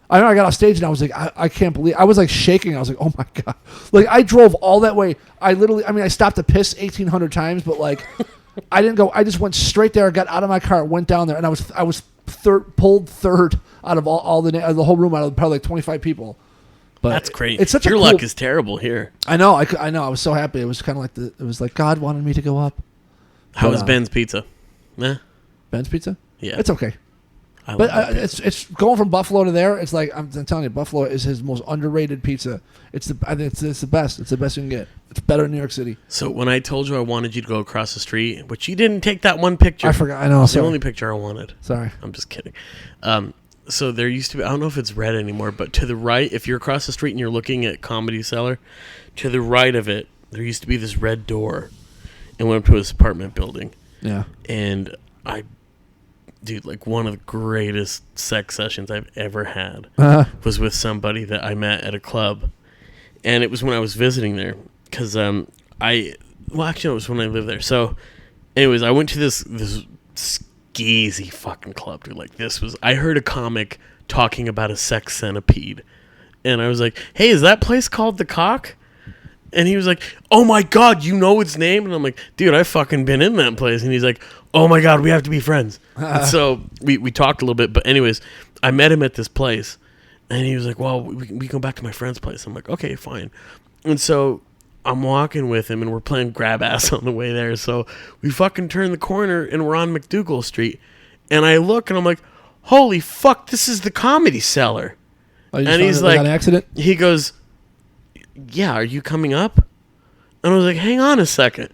I know I got off stage and I was like, I can't believe... I was like shaking. I was like, oh my God. Like I drove all that way. I stopped to piss 1,800 times, but like I didn't go... I just went straight there, got out of my car, went down there, and I was pulled third out of all the whole room, out of probably like 25 people. But that's great. It's such Your luck is terrible here. I know. I know. I was so happy. It was kind of like it was like God wanted me to go up. How was Ben's Pizza? Nah. Ben's Pizza? Yeah. It's okay. But it's going from Buffalo to there. It's like I'm telling you, Buffalo is his most underrated pizza. I think it's the best. It's the best you can get. It's better than New York City. So when I told you I wanted you to go across the street, but you didn't take that one picture. I forgot. I know. It's the only picture I wanted. Sorry. I'm just kidding. So there used to be. I don't know if it's red anymore, but to the right, if you're across the street and you're looking at Comedy Cellar, to the right of it, there used to be this red door, and went up to his apartment building. Yeah. And dude, like one of the greatest sex sessions I've ever had was with somebody that I met at a club. And it was when I was visiting there. Because actually, it was when I lived there. So, anyways, I went to this skeezy fucking club, dude. Like, this was... I heard a comic talking about a sex centipede. And I was like, hey, is that place called The Cock? And he was like, oh my God, you know its name? And I'm like, dude, I've fucking been in that place. And he's like, oh my God, we have to be friends. And so we talked a little bit. But anyways, I met him at this place. And he was like, well, we go back to my friend's place. I'm like, okay, fine. And so I'm walking with him and we're playing grab ass on the way there. So we fucking turn the corner and we're on McDougal Street. And I look and I'm like, holy fuck, this is the Comedy Cellar. Oh, you And he's like, an accident? He goes, yeah, are you coming up? And I was like, hang on a second.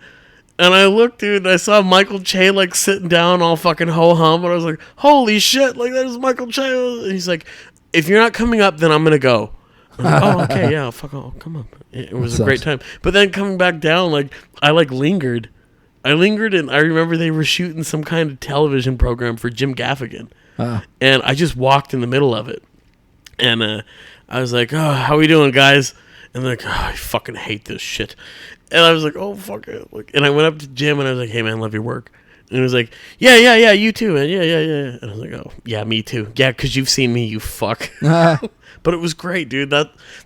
And I looked, dude, and I saw Michael Che, like, sitting down all fucking ho-hum. And I was like, holy shit, like, there's Michael Che. And he's like, if you're not coming up, then I'm going to go. I'm like, oh, okay, yeah, fuck, I'll come up. It was a great time. But then coming back down, like, I, like, lingered. I lingered, and I remember they were shooting some kind of television program for Jim Gaffigan. And I just walked in the middle of it. And I was like, oh, how we doing, guys? And they're like, oh, I fucking hate this shit. And I was like, oh, fuck it. And I went up to Jim, and I was like, hey, man, love your work. And he was like, yeah, you too, man. Yeah. And I was like, oh, yeah, me too. Yeah, because you've seen me, you fuck. But it was great, dude.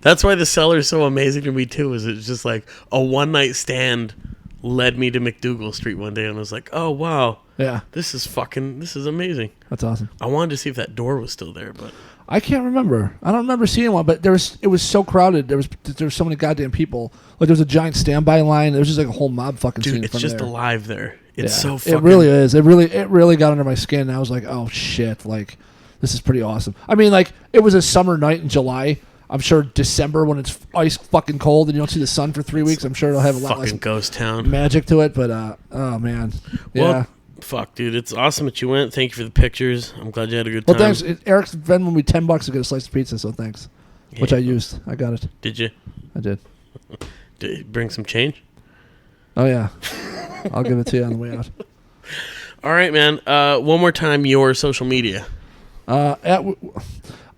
That's why the Cellar is so amazing to me, too, is it's just like a one-night stand led me to McDougal Street one day, and I was like, oh, wow. Yeah. This is amazing. That's awesome. I wanted to see if that door was still there, but... I can't remember. I don't remember seeing one, but it was so crowded. There was so many goddamn people. Like, there was a giant standby line. There was just like a whole mob fucking scene. Dude, it's just there. alive there. It's so It fucking... really is. It really got under my skin. And I was like, oh, shit. Like, this is pretty awesome. I mean, like, it was a summer night in July. I'm sure December, when it's ice fucking cold and you don't see the sun for 3 weeks, I'm sure it'll have a lot less ghost town magic to it. But, oh, man. Yeah. Well, fuck, dude. It's awesome that you went. Thank you for the pictures. I'm glad you had a good time. Well, thanks. Eric's Venmoed me $10 to get a slice of pizza, so thanks. Yeah. Which I used. I got it. Did you? I did. Did you bring some change? Oh, yeah. I'll give it to you on the way out. All right, man. One more time, your social media. I don't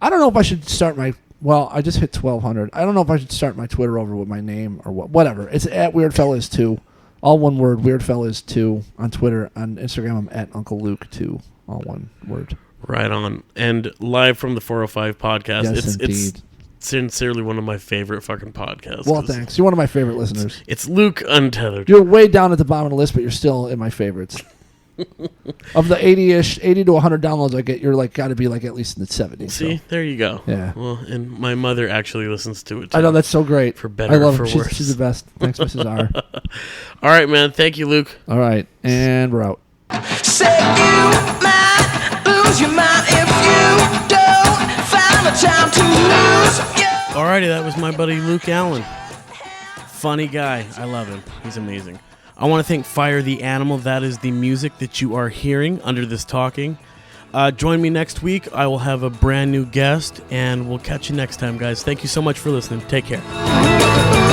know if I should start my... Well, I just hit 1,200. I don't know if I should start my Twitter over with my name or what. Whatever. It's at WeirdFellas2. All one word, WeirdFellas2 on Twitter. On Instagram, I'm at Uncle Luke2. All one word. Right on. And live from the 405 podcast. Yes, indeed. It's sincerely one of my favorite fucking podcasts. Well, thanks. You're one of my favorite listeners. It's Luke Untethered. You're way down at the bottom of the list, but you're still in my favorites. Of the 80 to 100 downloads I get, you're like got to be like at least in the 70s. See, so. there you go. Yeah. Well, and my mother actually listens to it too. I know, that's so great. For better I love or her. for worse. She's the best. Thanks, Mrs. R. All right, man. Thank you, Luke. All right, and we're out. Say you might lose your mind if you don't find the time to lose your... Alrighty, that was my buddy Luke Allen. Funny guy. I love him. He's amazing. I want to thank Fire the Animal. That is the music that you are hearing under this talking. Join me next week. I will have a brand new guest, and we'll catch you next time, guys. Thank you so much for listening. Take care.